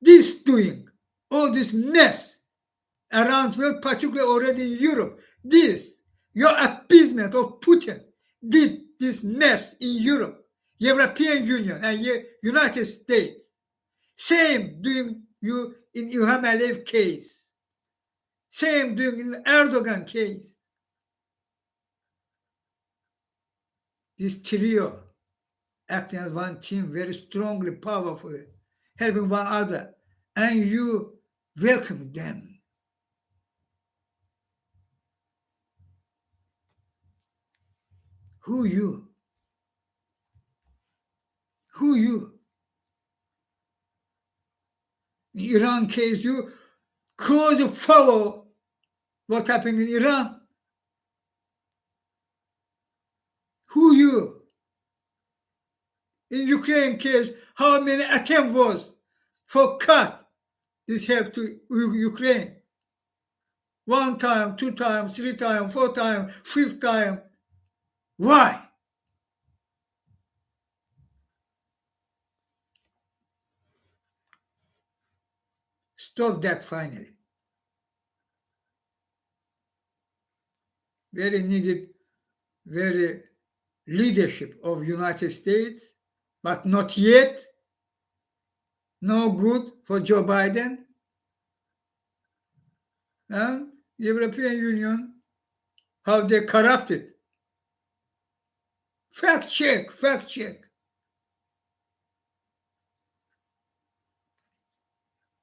This doing, all this mess around world, particularly already in Europe, this, your appeasement of Putin did this mess in Europe, European Union and United States. Same doing you in Ilham Aliyev case. Same doing in Erdogan case. This trio acting as one team very strongly, powerfully, helping one another, and you welcome them. Who you? Who you? In Iran case, you closely follow what happened in Iran. Who you? In Ukraine case, how many attempts was for cut this help to Ukraine? 1 time, 2 times, 3 times, 4 times, 5th time. Why? Stop that finally. Very needed, very leadership of United States, but not yet. No good for Joe Biden. And European Union, how they corrupted. Fact check, fact check.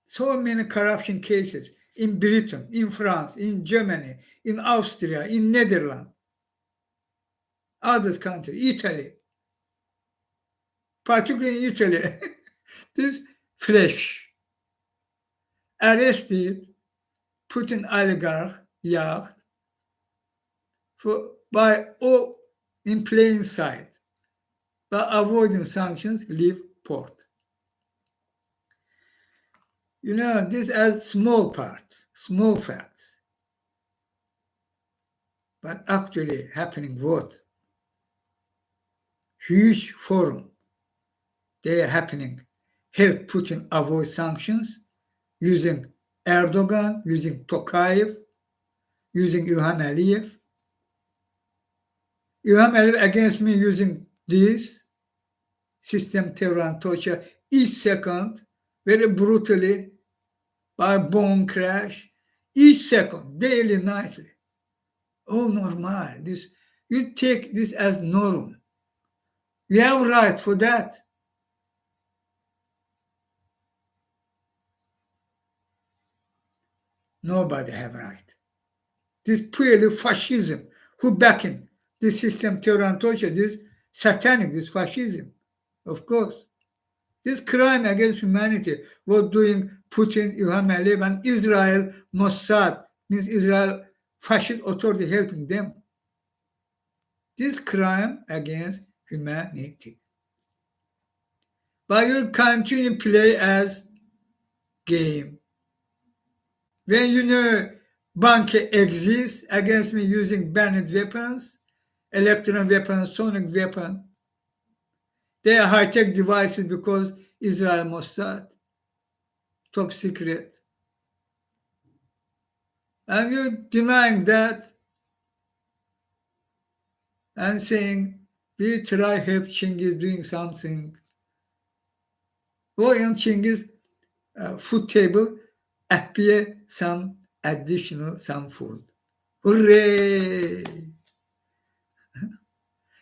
So many corruption cases in Britain, in France, in Germany, in Austria, in Netherlands, other countries, Italy, particularly in Italy. This fresh, arrested Putin oligarch yacht by all in plain sight, by avoiding sanctions, leave port. You know, this is small part, small facts, but actually happening what? Huge forum. They are happening. Help Putin avoid sanctions using Erdogan, using Tokayev, using Ilham Aliyev. Ilham Aliyev against me using this system terror and torture each second, very brutally, by bomb crash, each second, daily, nightly. All normal. This you take this as normal. You have right for that. Nobody have right. This purely fascism. Who backing this system terror and torture? This satanic, this fascism, of course. This crime against humanity was doing Putin, Ilham Aliyev, and Israel, Mossad, means Israel fascist authority helping them. This crime against humanity. But you continue play as game. When you know bank exists against me using banned weapons, electron weapons, sonic weapon, they are high-tech devices because Israel Mossad, top secret. And you're denying that and saying, we try help Chinghiz doing something. Or in Chinghiz food table, appear some additional some food. Hooray!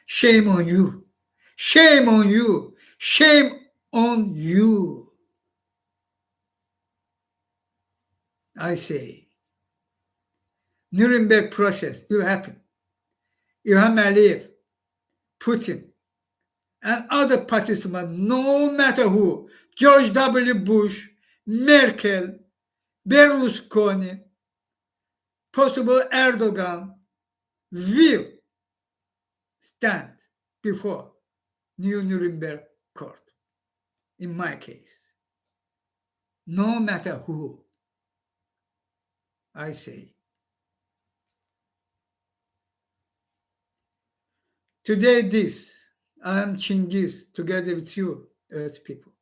Shame on you. Shame on you. Shame on you. I say. Nuremberg process will happen. Ilham Aliyev, Putin, and other participants, no matter who, George W. Bush, Merkel, Berlusconi, possible Erdogan, will stand before New Nuremberg court. In my case, no matter who, I say. Today, this, I am Chinghiz, together with you, Earth people.